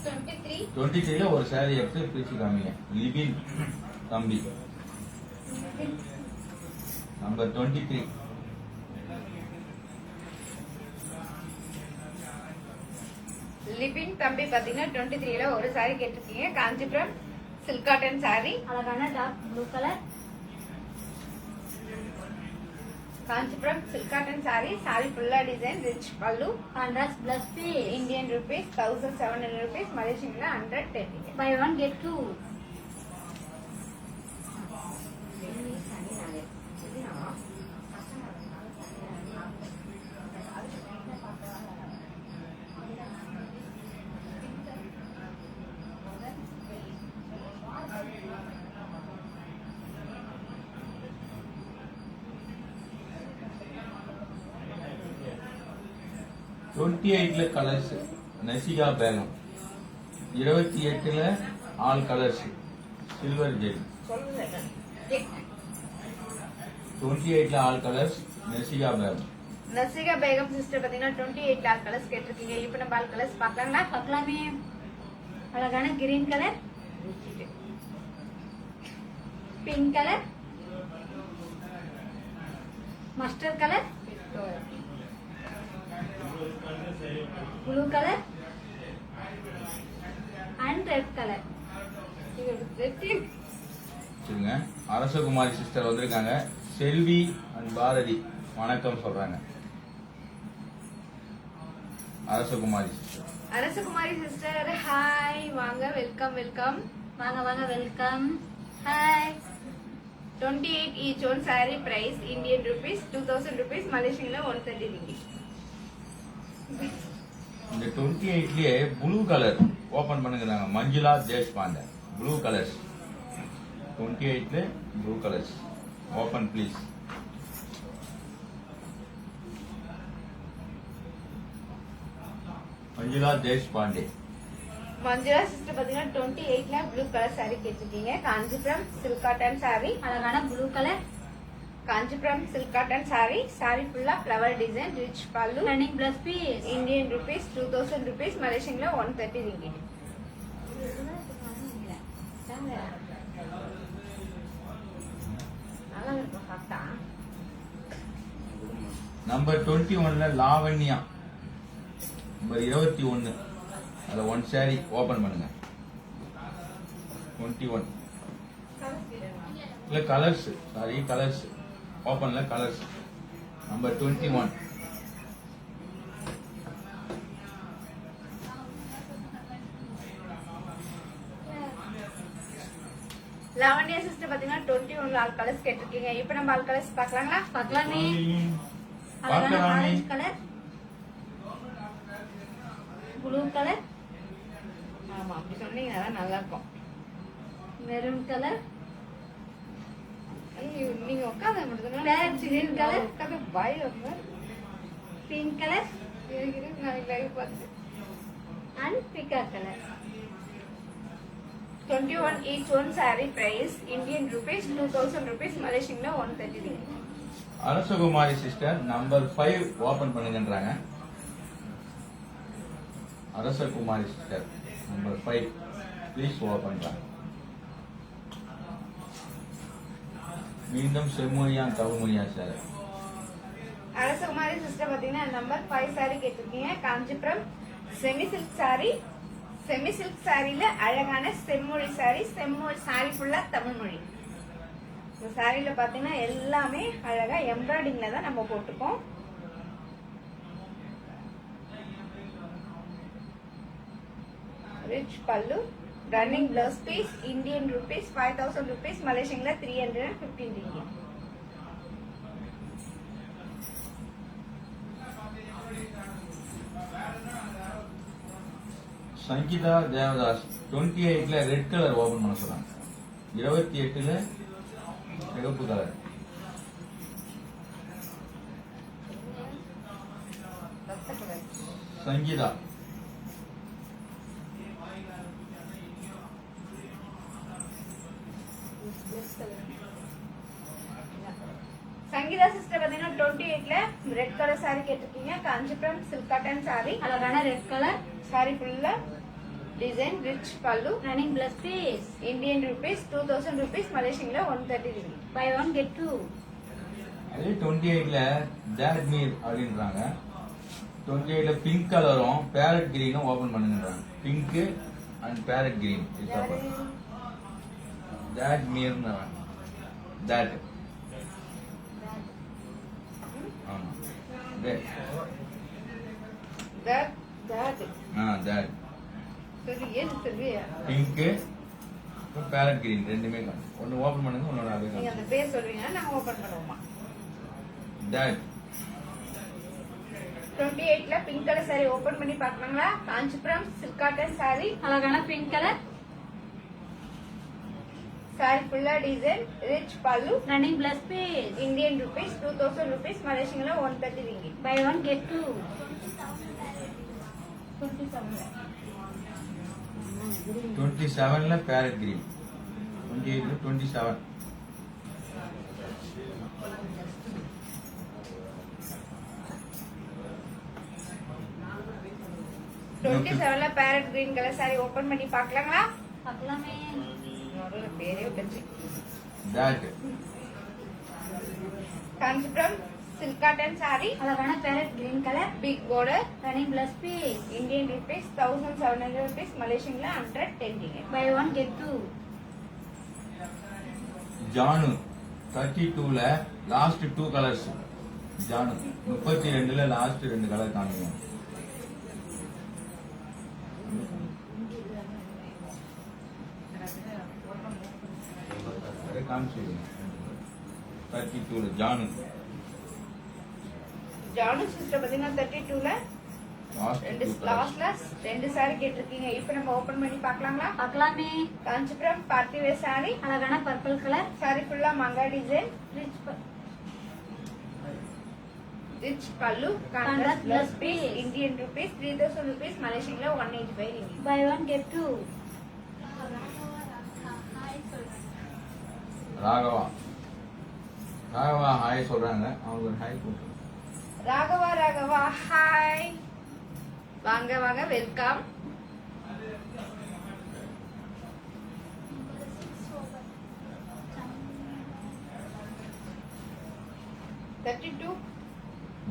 23. 23ல ஒரு சாரி எடுத்து பிரிச்சு காமிங்க. லிவின் தம்பி நம்பர் 23. லிபின் தம்பி பாத்தீங்கன்னா 23ல ஒரு சாரி கேட்டிருக்கீங்க. Kanchipuram silk cotton sorry. அழகான dark blue colour. Kanchipuram silk cotton sorry. Sorry ஃபுல்லா design rich pallu. Contrast blouse B. Indian rupees 1700 rupees, Malaysian la 110 ringgit. By one get two. Twenty 28ல கலர்ஸ் நசிகா பேகம். 28ல ஆல் கலர்ஸ் சில்வர் ஜெல். 28ல all colours Nasika Begum. Nasika Begum sister பாத்தீங்கன்னா 28 லால் கலர்ஸ் கேட்டிருக்கீங்க. இப்போ நம்ம ஆல் கலர்ஸ் பார்க்கலாங்களா? பார்க்கலாமே. அழகான green colour. Pink colour. Mustard colour. Blue colour and red colour. சரிங்க. அரசகுமாரி சிஸ்டர் வந்திருக்காங்க. செல்வி அண்ட் பாரதி வணக்கம் சொல்றாங்க. அரசகுமாரி சிஸ்டர். அரசகுமாரி சிஸ்டர் ஹாய், வாங்க, வெல்கம் வெல்கம். வாங்க வாங்க welcome. Hi. 28 each one saree price Indian rupees 2000 rupees, Malaysian la 130 ringgit. இந்த 28லயே ப்ளூ கலர் ஓபன் பண்ணுங்கிறாங்க. மஞ்சுளா தேஷ்பாண்டே ப்ளூ கலர்ஸ் 28ல blue colours. Open please. Manjula Deshpande. Manjula sister பாத்தீங்கன்னா 28ல ப்ளூ கலர் saree கேட்டிருக்கீங்க. Kanchipuram silk cotton saree. அழகான blue colour. Kanchipuram silk cotton saree. saree ஃபுல்லா flower design, rich pallu. Running blouse piece. Indian rupees 2000 rupees, மலேசியன்ல 130 ringgit. நல்லா இருக்கும் சாப்பிட்டா. நம்பர் 21ல லாவண்யா. நம்பர் 21 அதுல 1 saree ஓபன் பண்ணுங்க. 21 இல்ல கலர்ஸ், சாரி கலர்ஸ் ஓபன்ல கலர்ஸ். நம்பர் 21 லாவண்யா சிஸ்டர் பாத்தீங்கன்னா 21 ஆல் கலர்ஸ் கேட்டிருக்கீங்க. இப்போ நம்ம ஆல் கலர்ஸ் பார்க்கலாங்களா? பார்க்கலாமே. அழகான பார்க்கலாமே. ஆரஞ்சு கலர், ப்ளூ கலர், ஆமா, அப்படி சொன்னீங்கன்னா தான் நல்லா இருக்கும். மெரூன் கலர், ஐயோ, நீங்க உட்காந்து Red மட்டும் color. உட்காந்து பாய் ரொம்ப பிங்க் கலர் நாளைக்கு லைவ் பார்த்து அண்ட் பிகா colour. 21 each one saree price Indian rupees 2000 rupees, மலேசியன்ல 130 ringgit. Arasakumari sister number 5 open பண்ணுங்கன்றாங்க. Arasakumari sister number 5 please open. மீண்டும் செம்மொழியா தவமொழியா சார். அரசகுமாரி சிஸ்டர் பாத்தீங்கன்னா நம்பர் 5 saree கேட்டிருக்கீங்க. Kanchipuram semi silk saree. Semi silk சாரியில அழகான செம்மொழி saree. செம்மொழி saree ஃபுல்லா தமிழ் மொழி. இந்த சாரியில பாத்தீங்கன்னா எல்லாமே அழகா எம்ப்ராய்டிங்ல தான் நம்ம போட்டுக்கோம். Rich pallu, running blouse piece, Indian rupees 5000 rupees, மலேசியன்ல 315 ringgit. சங்கீதா தேவதாஸ் 28ல ரெட் கலர் ஓபன் பண்ண சொல்றாங்க. 28ல சிவப்பு கலர். சங்கீதா சங்கீதா சிஸ்டர் பாத்தீங்கன்னா 28ல ரெட் கலர் saree கேட்டிருக்கீங்க. Kanchipuram silk cotton saree. அழகான ரெட் கலர், saree ஃபுல்லா design, rich pallu, running blouse piece. Indian rupees 2000 rupees, மலேசியன்ல 130 ringgit. By one get two. அதே 28ல ஜாட்மீர் அப்படின்றாங்க. 28ல பிங்க் கலரும் பேரட் கிரீனும் ஓபன் பண்ணுங்கன்றாங்க. பிங்க் அண்ட் பேரட் கிரீன் ஜாட்மீர். தட் ஆமா That தட் சரி, ஏன் சொல்லுவியா? பிங்க் பேரட் கிரீன் ரெண்டுமே காணும். ஒன்னு ஓபன் பண்ணுங்க, ஒன்னோட அப்படியே நீங்க காணும். அந்த பேர் சொல்றீங்கன்னா நாங்க ஓபன் பண்ணுவோமா? தட் 28ல பிங்க் கலர் saree ஓபன் பண்ணி பார்க்கலாங்களா? Kanchipuram silk cotton saree. அழகான பிங்க் கலர், saree ஃபுல்லா design, rich pallu, running blouse piece. Indian rupees 2000 rupees, மலேசியன்ல 130 ringgit. By one get two. 27ல பேரட் கிரீன். 28ல 27 27ல parrot green colour saree open பண்ணி பார்க்கலாங்களா? பார்க்கலாமே. நடுவுல பேரே வச்சு that Kanchipuram silk cotton saree. அழகான parrot green colour, big border, running blouse piece. Indian rupees 1700 rupees, மலேசியன்ல 110 ringgit. By one get two. Jaanu 32ல லாஸ்ட் 2 கலர்ஸ். ஜானு 32ல லாஸ்ட் 2 கலர் காமிங்க. காமிச்சிடுங்க. 32ல ஜானு. ஜானு சிஸ்டர் பாத்தீங்கன்னா 32ல லாஸ்ட்ல 2 சாரி கேட்டிருக்கீங்க. இப்போ நம்ம ஓபன் பண்ணி பார்க்கலாங்களா? பார்க்கலாமே. காஞ்சிபுரம் பார்ட்டி வேர் சாரி, அழகான பர்பிள் கலர், சாரி ஃபுல்லா மங்கா design, rich pallu, contrast plus piece, Indian rupees 3000 rupees, மலேசியன்ல 185 ringgit. By one get two. Raghava Raghava hi சொல்றாங்க. அவங்க ஒரு ஹாய் போட்டு ராகவா ராகவா ஹாய், வாங்க வாங்க, வெல்கம்.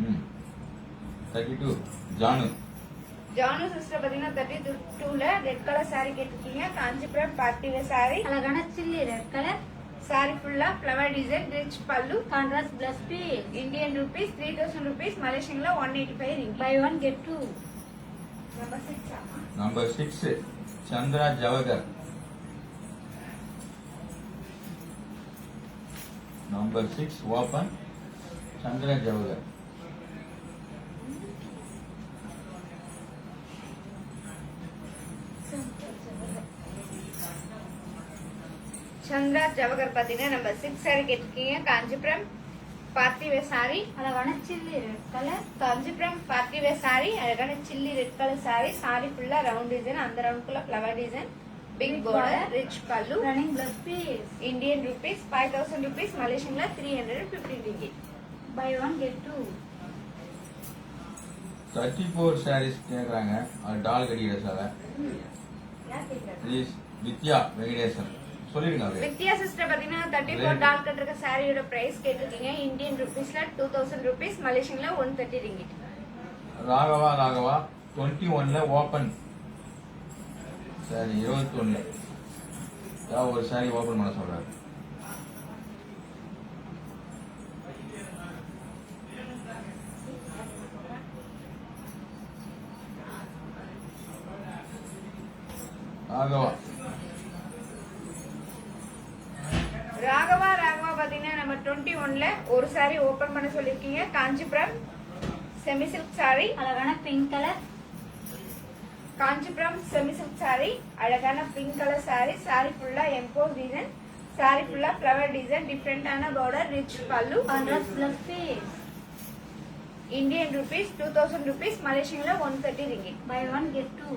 ம் 32 ஜானு ஜானு சிஸ்டர் பாத்தீங்கன்னா 32ல ரெட் கலர் சாரி கேட்டிருக்கீங்க. காஞ்சிபுரம் பார்ட்டி வேர் சாரி, அழகான சில்லி ரெட் கலர், சாரி ஃபுல்லா flower design, rich pallu, contrast plus piece, Indian rupees 3000 rupees, மலேசியன்ல 185 ringgit. By one get two. Number 6 number 6 Chandra Jawahar. Number 6 open Chandra Jawahar. Chandra Jawahar பாத்தீங்கன்னா நம்பர் 6 சாரி கேட்டிருக்கீங்க. காஞ்சிபுரம் பார்ட்டி வேர் சாரி, அழகான chilli red colour, Kanchipuram party wear sorry, அழகான chilli red colour sari, sorry ஃபுல்லா ரவுண்ட் டிசைன், அந்த ரவுண்ட்குள்ள flower design, big border, rich pallu, running blouse piece, Indian rupees 5000 rupees, மலேசியன்ல 315 ringgit. By one get two. 34 saris கேக்குறாங்க. அது டால் கடிக்கிற சாலை. ப்ளீஸ் வித்யா வெங்கடேசன் சொல்லிருங்க அப்படியே. வித்யா சிஸ்டர் பாத்தீங்கன்னா 34 டால் கட்டிருக்க சாரியோட பிரைஸ் கேட்டிருக்கீங்க. இந்தியன் ரூபீஸ்ல 2000 ரூபீஸ், மலேசியன்ல 130 ringgit. ராகவா ராகவா 21ல ஓபன் சாரி 21 ஏதாவது ஒரு சாரி ஓபன் பண்ண சொல்றாரு. ராகவா ராகவா ராகவா பாத்தீங்கன்னா நம்ம 21ல ஒரு சாரி ஓபன் பண்ண சொல்லிருக்கீங்க. காஞ்சிபுரம் செமி சில்க் சாரி, அழகான pink colour, Kanchipuram semi silk sari, அழகான பிங்க் கலர் சாரி, சாரி ஃபுல்லா எம்போஸ் டிசைன், சாரி ஃபுல்லா ஃப்ளவர் டிசைன், டிஃபரெண்டான border, rich pallu, contrast plus piece, Indian rupees 2000 rupees, மலேசியன்ல 130 ringgit. By one get two.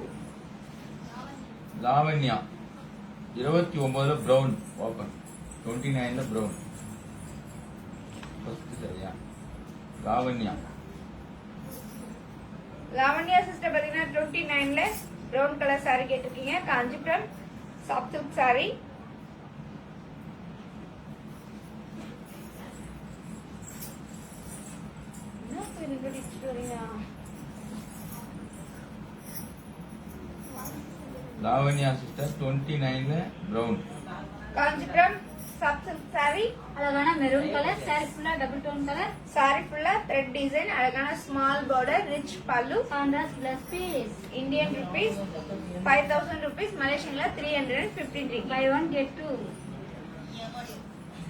Lavanya 29ல பிரவுன் ஓபன் 29ல பிரவுன் ஃபர்ஸ்ட் சரியா. லாவண்யா லாவண்யா சிஸ்டர் பாத்தீங்கன்னா 29ல பிரவுன் கலர் சாரி கேட்டிருக்கீங்க. Kanchipuram soft silk sari, Lavanya sister 29ல brown. Kanchipuram soft silk sari, அழகான மெரூன் கலர், சாரி ஃபுல்லா டபுள் டோன் கலர், சாரி ஃபுல்லா த்ரெட் டிசைன், அழகான small border, rich pallu, contrast plus piece, Indian rupees 5000 rupees, மலேசியன்ல 315 ringgit. By one get two.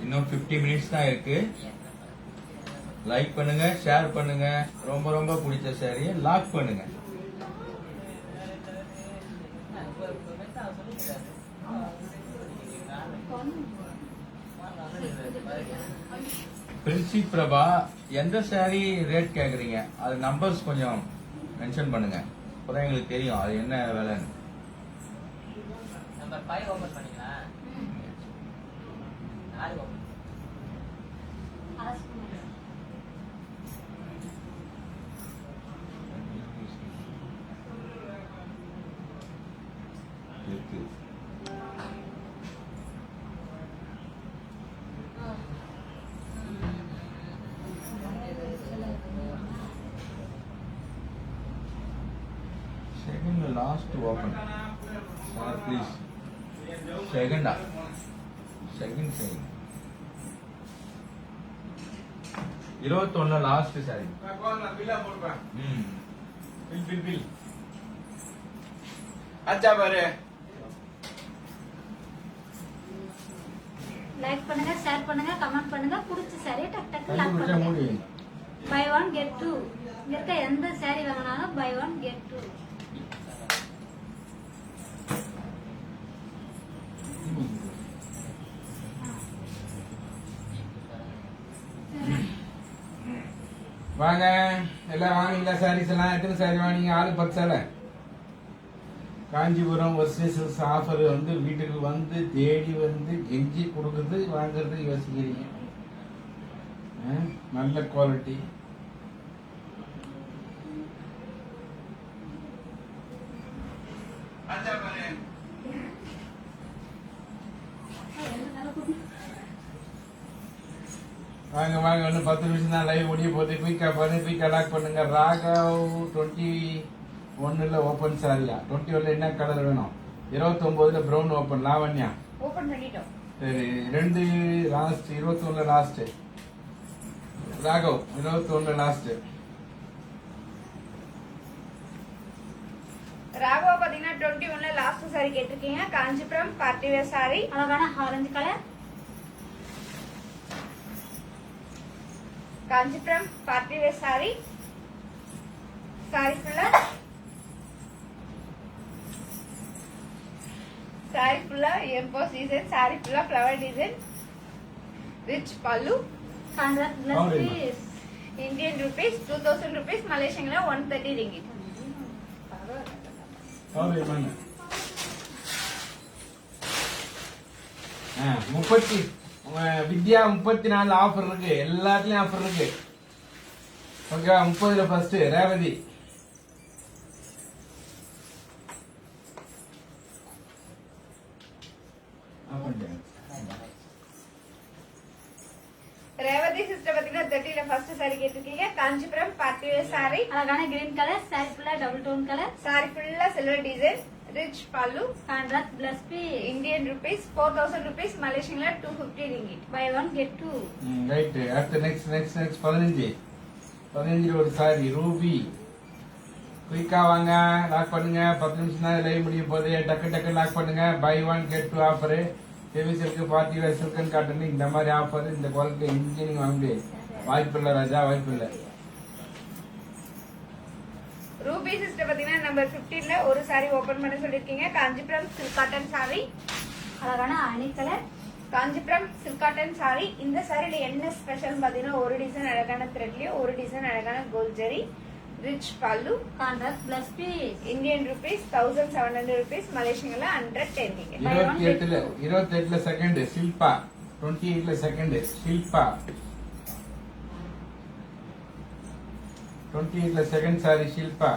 இன்னும் 50 மினிட்ஸ் தான் இருக்கு. லைக் பண்ணுங்க, ஷேர் பண்ணுங்க. ரொம்ப ரொம்ப பிடிச்ச சாரியை லாக் பண்ணுங்க. பிரின்சி பிரபா எந்த சாரி ரேட் கேக்குறீங்க? அது நம்பர்ஸ் கொஞ்சம் மென்ஷன் பண்ணுங்க, அப்பதான் எங்களுக்கு தெரியும் அது என்ன விலைன்னு. நம்பர் 5 ஓபன் பண்ணிக்கலாம். 4 ஓபன். இருக்கு. Second last open sir please. செகண்டா செகண்ட் 21ல லாஸ்ட் சாரி. பில் அச்சா பாரு. லைக் பண்ணுங்க, ஷேர் பண்ணுங்க, கமெண்ட் பண்ணுங்க. பிடிச்ச சாரி டக் டக் லாக் கண்டுபிடிச்சா பண்ணுங்க. மூடி. Buy one get two. இங்க இருக்க எந்த saree வாங்கினாலும் buy one get two. வாங்க எல்லாம் வாங்கிங்களா சாரீஸ் எல்லாம் எத்தனை சாரி வாங்கிங்க? 6 சேலை. காஞ்சிபுரம் வர்சஸ் ஆஃபர் வந்து வீட்டுக்கு வந்து தேடி வந்து கெஞ்சி கொடுக்குறது வாங்குறது யோசிக்கிறீங்க. நல்ல குவாலிட்டி. வாங்க வாங்க இன்னும் 10 நிமிஷம் தான் லைவ் முடிய போகுது. குயிக்கா பாருங்க, குயிக்கா லாக் பண்ணுங்க. ராகவ் 21ல ஓபன் சாரியா? 21ல என்ன கலர் வேணும்? 29ல பிரவுன் ஓபன். லாவண்யா ஓபன் பண்ணிட்டோம். சரி, 2 லாஸ்ட், 21ல லாஸ்ட். ராகவ் 21ல லாஸ்ட். ராகவா பாத்தீங்கன்னா 21ல லாஸ்ட் சாரி கேட்டிருக்கீங்க. காஞ்சிபுரம் பார்ட்டி வேர் சாரி, அழகான orange colour. Kanchipuram party wear sorry. Sorry ஃபுல்லா எம்போஸ் டிசைன், சாரி ஃபுல்லா flower design, rich pallu. Contrast plus piece. Indian rupees 2000 rupees, மலேசியன்ல 130 ரிங்கிட். ஓகே வாங்க. 30 வித்யா 34 ஆஃபர் இருக்கு. எல்லாத்துலயும் ஆஃபர் இருக்கு. ஓகே, 30ல ஃபர்ஸ்ட் ரேவதி. ரேவதி சிஸ்டர் பாத்தீங்கன்னா 30ல ஃபர்ஸ்ட் சாரி கேட்டிருக்கீங்க. காஞ்சிபுரம் பார்ட்டி வேர் சாரி, அழகான கிரீன் கலர். சாரி ஃபுல்லா டபுள் டோன் கலர். சாரி ஃபுல்லா silver design, rich pallu. Contrast plus piece. Indian rupees 4000 rupees, மலேசியன்ல 250 ringgit. Buy one get two. Right. அடுத்து நெக்ஸ்ட் 15 ஒரு சாரி ரூபி. குயிக்கா வாங்க, லாக் பண்ணுங்க. 10 நிமிஷம் தான் லைவ் முடிய போகுது. டக்கு லாக் பண்ணுங்க. Buy one get two offer. Heavy silk, party wear silk and cotton, இந்த மாதிரி ஆஃபர் இந்த குவாலிட்டி இங்கே நீங்க வாங்க முடியாது. வாய்ப்பு இல்லை ராஜா, வாய்ப்பு இல்லை. ரூபி சிஸ்டர் பாத்தீங்கன்னா நம்பர் 15ல ஒரு சாரி ஓபன் பண்ண சொல்லிருக்கீங்க. காஞ்சிபுரம் சில்க் காட்டன் சாரி, அழகான அணி colour. Kanchipuram silk cotton sorry. இந்த சாரில என்ன ஸ்பெஷல் பாத்தீங்கன்னா ஒரு டிசைன் அழகான த்ரெட்லயும், ஒரு டிசைன் அழகான gold zari, rich pallu. Contrast plus piece. Indian rupees 1700 rupees, மலேசியன்ல 110 ரிங்கிட். 28ல செகண்ட் ஷில்பா. 28ல செகண்ட் ஷில்பா. 28ல செகண்ட் சாரி ஷில்பா.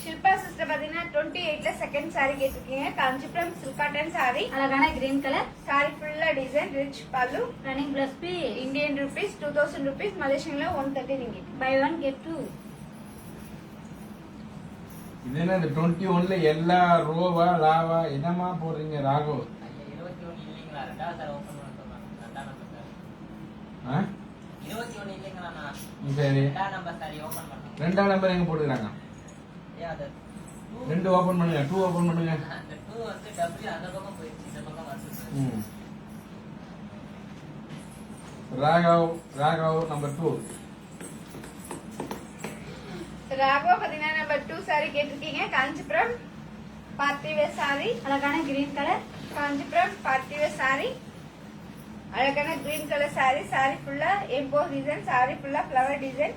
ஷில்பா சிஸ்டர் பாத்தீங்கன்னா 28ல செகண்ட் சாரி கேட்டிருக்கீங்க. காஞ்சிபுரம் சில்க் காட்டன் சாரி, அழகான கிரீன் கலர். சாரி ஃபுல்லா design, rich pallu. Running blouse piece. Indian rupees 2000 rupees, மலேசியன்ல 130 ringgit. Buy one get two. இது என்ன 21ல எல்லா ரோவா லாவா என்னமா போடுறீங்க ராகவ்? 21 இல்லைங்களா? ரெண்டாவது சார் ஓபன் பண்ண சொன்னாங்க. ரெண்டாம் நம்பர் சார். ஆ? 21 இல்லைங்களா? சரி, ரெண்டாம் நம்பர் சாரி ஓபன் பண்ணோம். 2ஆம் நம்பர் எங்க போட்டுக்கிறாங்க? ஏன் அது 2 ஓபன் பண்ணுங்க, 2 ஓபன் பண்ணுங்க. அந்த 2 வந்து டபுள் அந்த பக்கம் போயிடுச்சு, இந்த பக்கம் வருது. ம். ராகவ் நம்பர் 2. ராகவா பாத்தீங்கன்னா நம்பர் 2 சாரி கேட்டிருக்கீங்க. காஞ்சிபுரம் பார்ட்டி வேர் சாரி, அழகான green colour. Kanchipuram party wear sorry, அழகான கிரீன் கலர் சாரி. சாரி ஃபுல்லா எம்போஸ் டிசைன், சாரி ஃபுல்லா flower design,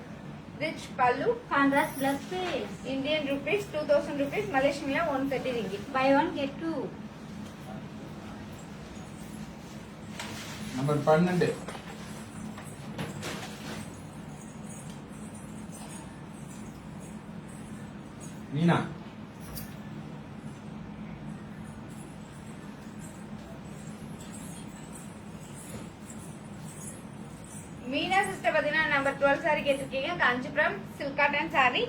rich pallu. Contrast plus piece. Indian rupees 2000 rupees, மலேசியன்ல 130 ringgit. Buy one get two. Number 12 Meena. Meena sister பாத்தீங்கன்னா நம்பர் 12 சாரி கேட்டிருக்கீங்க. காஞ்சிபுரம் சில்க் காட்டன் சாரி,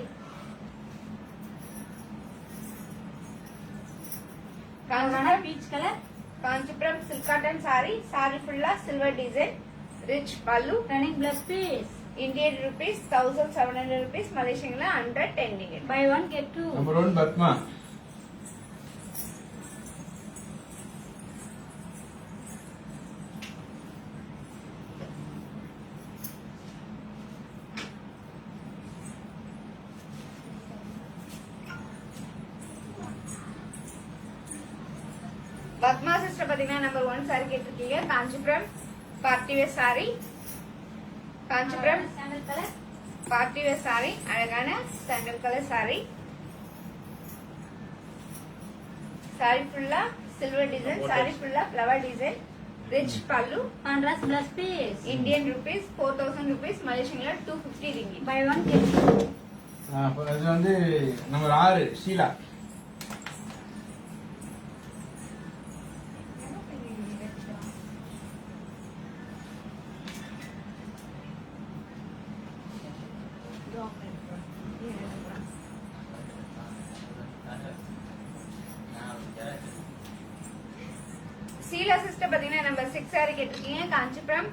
அழகான peach colour. Kanchipuram silk cotton sorry, sorry ஃபுல்லா silver design, rich pallu. Running blouse piece. Indian rupees 1700 rupees, மலேசியன்ல 110 ringgit. Buy one get two. Number 1 Padma. Padma sister பாத்தீங்கன்னா நம்பர் 1 சாரி கேட்டிருக்கீங்க. Kanchipuram party wear sari. Kanchipuram sandal colour. Party wear sorry, அழகான சாண்டல் கலர் சாரி. சாரி ஃபுல்லா சில்வர் டிசைன், சாரி ஃபுல்லா flower design, rich pallu. Contrast plus piece. Indian rupees 4000 rupees, மலேசியன்ல 250 ringgit. By one get two. இது வந்து நம்பர் 6 ஷீலா. சீலா சிஸ்டர் பாத்தீங்கன்னா நம்பர் 6 சாரி கேட்டிருக்கீங்க. Kanchipuram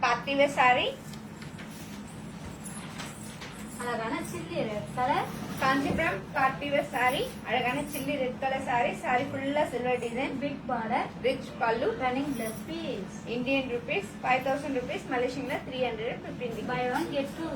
party wear sorry. அழகான chilli red colour. Kanchipuram party wear sorry, அழகான chilli red colour sari. Sorry ஃபுல்லா silver design, big border. Rich pallu. Running blouse piece. Indian rupees 5000 rupees, மலேசியன்ல 315 ringgit. By one get two.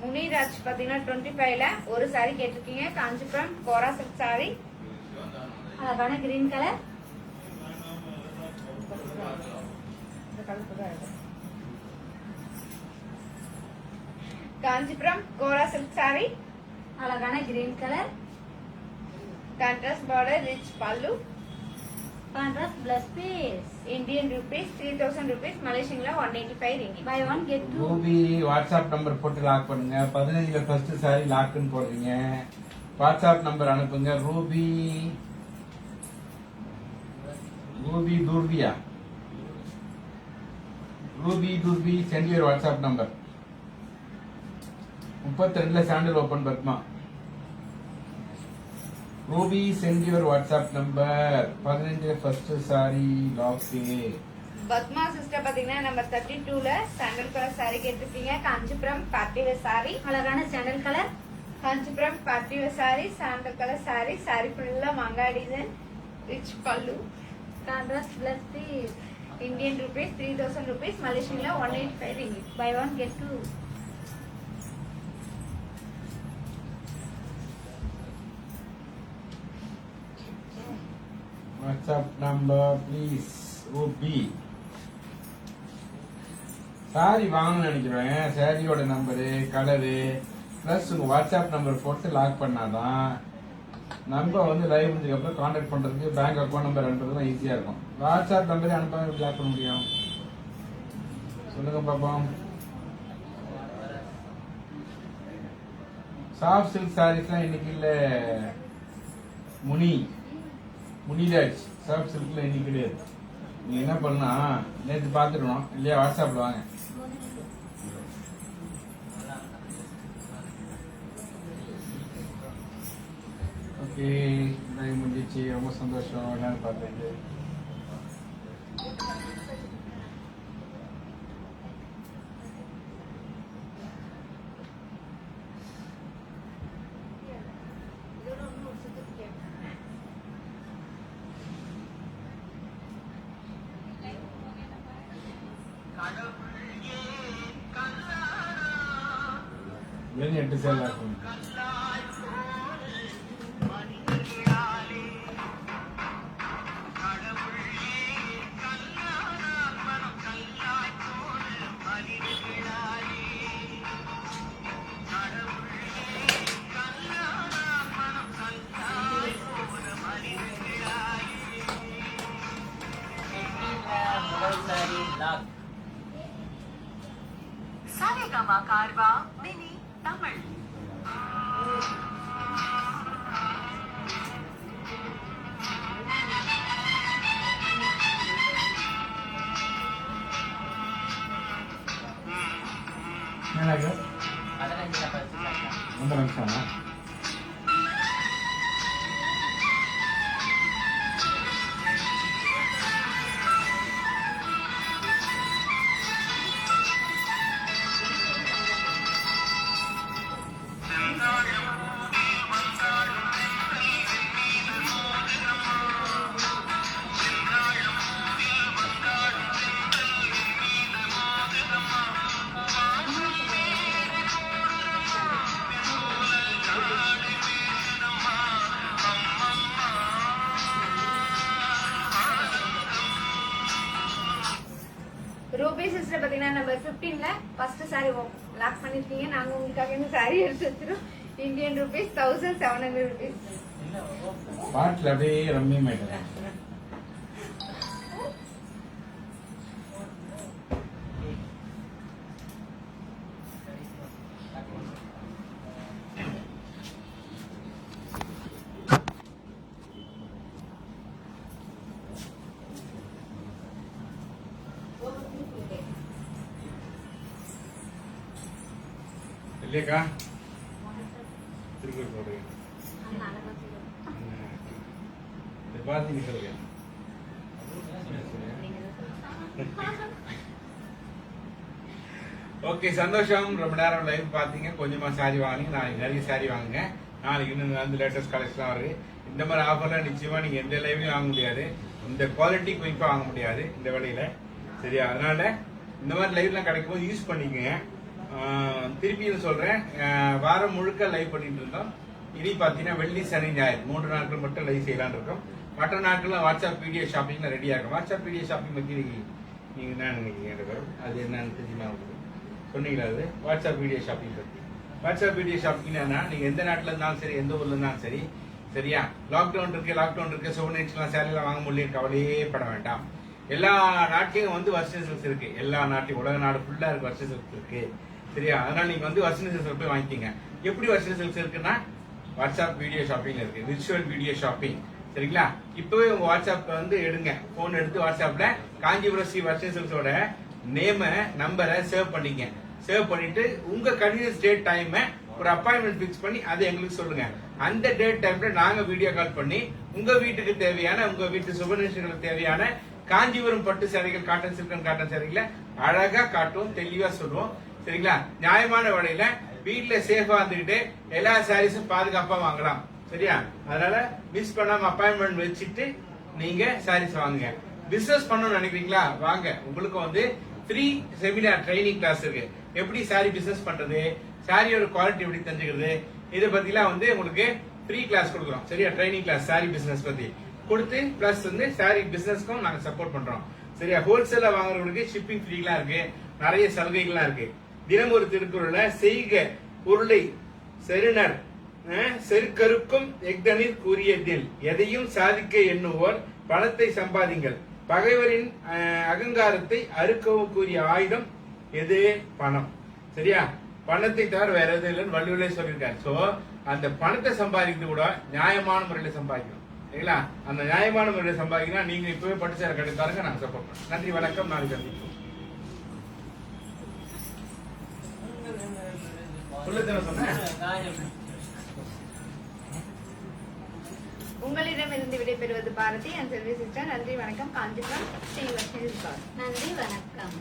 Muniraj பாத்தீங்கன்னா 25ல ஒரு சாரி கேட்டிருக்கீங்க. காஞ்சிபுரம் கோரா சில்க் சாரி. அழகான green colour. Kanchipuram kora silk sari. அழகான green colour. Contrast border, rich pallu. Contrast plus piece. Indian rupees 3000 rupees, மலேசியன்ல 185 ringgit. By one get two. Ruby WhatsApp number போட்டு லாக் பண்ணுங்க. 15ல ஃபர்ஸ்ட் சாரி லாக்னு போடுறீங்க. வாட்ஸ்அப் நம்பர் அனுப்புங்க. ரூபி துர்பியா. ரூபி துர்பி சென்ட் யுவர் வாட்ஸ்அப் நம்பர். 32ல sandal open Padma. Ruby send your WhatsApp number. 15ல first sari lock. Padma sister பாத்தீங்கன்னா நம்பர் 32ல சாண்டல் கலர் சாரி கேட்டிருக்கீங்க. Kanchipuram party wear sorry. அழகான sandal colour. Kanchipuram party wear sari, sandal colour sari. Sorry ஃபுல்லா மாங்காய் design, rich pallu. Contrast plus piece. Indian rupees 3000 rupees, மலேசியன்ல 185 ringgit. By one get two. WhatsApp number please. Ruby sari வாங்கணும்னு நினைக்கிறேன். சாரியோட நம்பரு, கலரு பிளஸ் உங்க வாட்ஸ்அப் நம்பர் போட்டு லாக் பண்ணாதான் நம்ம வந்து லைவ் முடிஞ்சதுக்கு அப்புறம் கான்டாக்ட் பண்றதுக்கு பேங்க் அக்கௌண்ட் நம்பர் அனுப்புறதுலாம் ஈஸியா இருக்கும். வாட்ஸ்அப் நம்பரே அனுப்பாம லாக் பண்ண முடியும்? சொல்லுங்க பாப்போம். சாஃப்ட் சில்க் சாரீஸ்லாம் இன்னைக்கு இல்ல முனிராஜ். சாஃப்ட் சில்க்ல இன்னைக்கு கிடையாது. நீங்க என்ன பண்ணா நேற்று பாத்துருக்கணும் இல்லையா? வாட்ஸ்அப்ல வாங்க. ஓகே, லைவ் முடிஞ்சிச்சு. ரொம்ப சந்தோஷம் எல்லாரும் பார்த்தது. வெளியே 8 சேல் ஆகும். सारेगामा कारवा मिनी तमिल ஆகுது 15 பரிசு சாப்பிட்டேன். ரொம்ப நிமிஷமா ரூபி சிஸ்டர் பாத்தீங்கன்னா நம்பர் 15ல ஃபர்ஸ்ட் சாரி லாக் பண்ணிருக்கீங்க. நாங்க உங்களுக்காக இந்த சாரி எடுத்து வச்சிரும். Indian rupees 1700 rupees. பாட்டில் அப்படியே ரம்மியமாயிட்டேன். இல்லையாக்கா திருப்பி போடுறேன். பாத்தீங்க சொல்லுங்க. ஓகே, சந்தோஷம். ரொம்ப நேரம் லைவ் பாத்தீங்க. கொஞ்சமா சாரி வாங்குங்க. நாளைக்கு நிறைய சாரி வாங்குங்க. நாளைக்கு இன்னும் வந்து லேட்டஸ்ட் கலெக்ஷன் வருது. இந்த மாதிரி ஆஃபர்லாம் நிச்சயமா நீங்க எந்த லைவ்லயும் வாங்க முடியாது. இந்த குவாலிட்டி குயிப்பா வாங்க முடியாது இந்த வழியில. சரியா? அதனால இந்த மாதிரி லைவ்லாம் கிடைக்கும் போது யூஸ் பண்ணிக்கங்க. திருப்பியும் சொல்றேன், வாரம் முழுக்க லைவ் பண்ணிட்டு இருந்தோம். இனி பாத்தீங்கன்னா வெள்ளி, சனி, ஞாயிறு 3 நாட்கள் மட்டும் லைவ் செய்யலாம்னு இருக்கோம். மற்ற நாட்கள்ல வாட்ஸ்அப் வீடியோ ஷாப்பிங்ல ரெடியா இருக்கும். வாட்ஸ்அப் வீடியோ ஷாப்பிங் பத்தி நீங்க என்ன நினைக்கிறீங்க? அது என்னன்னு தெரியுமா உங்களுக்கு? சொன்னீங்களா? அது வாட்ஸ்அப் வீடியோ ஷாப்பிங் பத்தி. வாட்ஸ்அப் வீடியோ ஷாப்பிங் நீங்க எந்த நாட்டுல இருந்தாலும் சரி, எந்த ஊர்ல இருந்தாலும் சரி, சரியா? லாக்டவுன் இருக்கு, சோனிட்ஸ்லாம் சேலைலாம் வாங்க முடியல, கவலையே பட வேண்டாம். எல்லா நாட்டிலையும் வந்து வர்ஷன் சில்க்ஸ் இருக்கு. எல்லா நாட்டையும், உலக நாடு ஃபுல்லா இருக்கு வர்ஷன் சில்க்ஸ் இருக்கு. சரியா? அதனால நீங்க வந்து வர்ஷன் சில்க்ஸ் போய் வாங்கிக்கங்க. எப்படி வர்ஷன் சில்க்ஸ் இருக்குன்னா வாட்ஸ்அப் வீடியோ ஷாப்பிங் இருக்கு, விர்ச்சுவல் வீடியோ ஷாப்பிங். சரிங்களா? இப்பவே உங்க வாட்ஸ்அப் வந்து எடுங்க, போன் எடுத்து வாட்ஸ்அப்ல காஞ்சிபுரம் ஸ்ரீ வர்ஷன் சில்க்ஸோட நேம நம்பரை சேவ் பண்ணிக்க. சேவ் பண்ணிட்டு உங்க கன்வீனியன்ஸ் டேட் டைம் ஒரு அப்பாயின்மெண்ட் பிக்ஸ் பண்ணி அதை எங்களுக்கு சொல்லுங்க. அந்த டேட் டைம்ல நாங்க வீடியோ கால் பண்ணி உங்க வீட்டுக்கு தேவையான, உங்க வீட்டு சுபநிஷங்களுக்கு தேவையான காஞ்சிபுரம் பட்டு சேலைகள், காட்டன் சில்கன் காட்டன் சேலைகளை அழகா காட்டுவோம், தெளிவா சொல்லுவோம். சரிங்களா? நியாயமான விலையில வீட்டுல சேஃபா இருந்துகிட்டு எல்லா சாரீஸும் பாதுகாப்பா வாங்கலாம். சரியா? அதனால மிஸ் பண்ணாம அப்பாயின்மெண்ட் வச்சுட்டு நீங்க சாரீஸ் வாங்குங்க. பிசினஸ் பண்ணணும்னு நினைக்கிறீங்களா? வாங்க. உங்களுக்கு வந்து ஃப்ரீ செமினார் ட்ரைனிங் கிளாஸ் இருக்கு. எப்படி சாரி பிசினஸ் பண்றது, சாரியோட குவாலிட்டி எப்படி தெரிஞ்சுக்கிறது, இதை பத்திலாம் வந்து உங்களுக்கு ஃப்ரீ கிளாஸ் கொடுக்குறோம். சரியா? ட்ரைனிங் கிளாஸ் சாரி பிசினஸ் பத்தி கொடுத்து பிளஸ் வந்து சாரி பிசினஸ்க்கும் நாங்க சப்போர்ட் பண்றோம். சரியா? ஹோல்சேலா வாங்குறவங்களுக்கு ஷிப்பிங் ஃப்ரீலாம் இருக்கு, நிறைய சலுகைகள்லாம் இருக்கு. தினம் ஒரு திருக்குறள்ல செய்க பொருளை செருணர் செருக்கருக்கும் எக்தனில் கூறியதில் எதையும் சாதிக்க எண்ணுவோர் பணத்தை சம்பாதிங்கள், பகைவரின் அகங்காரத்தை அறுக்கவும் கூறிய ஆயுதம் எது? பணம். சரியா? பணத்தை தவிர வேற எதுவும் இல்லைன்னு வள்ளுவரே சொல்லியிருக்காரு. சோ அந்த பணத்தை சம்பாதிக்கிறது கூட நியாயமான முறையில சம்பாதிக்கணும். சரிங்களா? அந்த நியாயமான முறையில சம்பாதிக்கணும். நீங்க இப்பவே பட்டு சேர கடை தாருங்க, நாங்க சப்போர்ட் பண்றோம். நன்றி, வணக்கம். நாளைக்கு சந்திப்போம். உங்களிடமிருந்து விடைபெறுவது பாரதி அண்ட் செல்வி சிஸ்டர். நன்றி, வணக்கம். காஞ்சிபுரம் ஸ்ரீ வர்ஷன் சில்க்ஸ். நன்றி, வணக்கம்.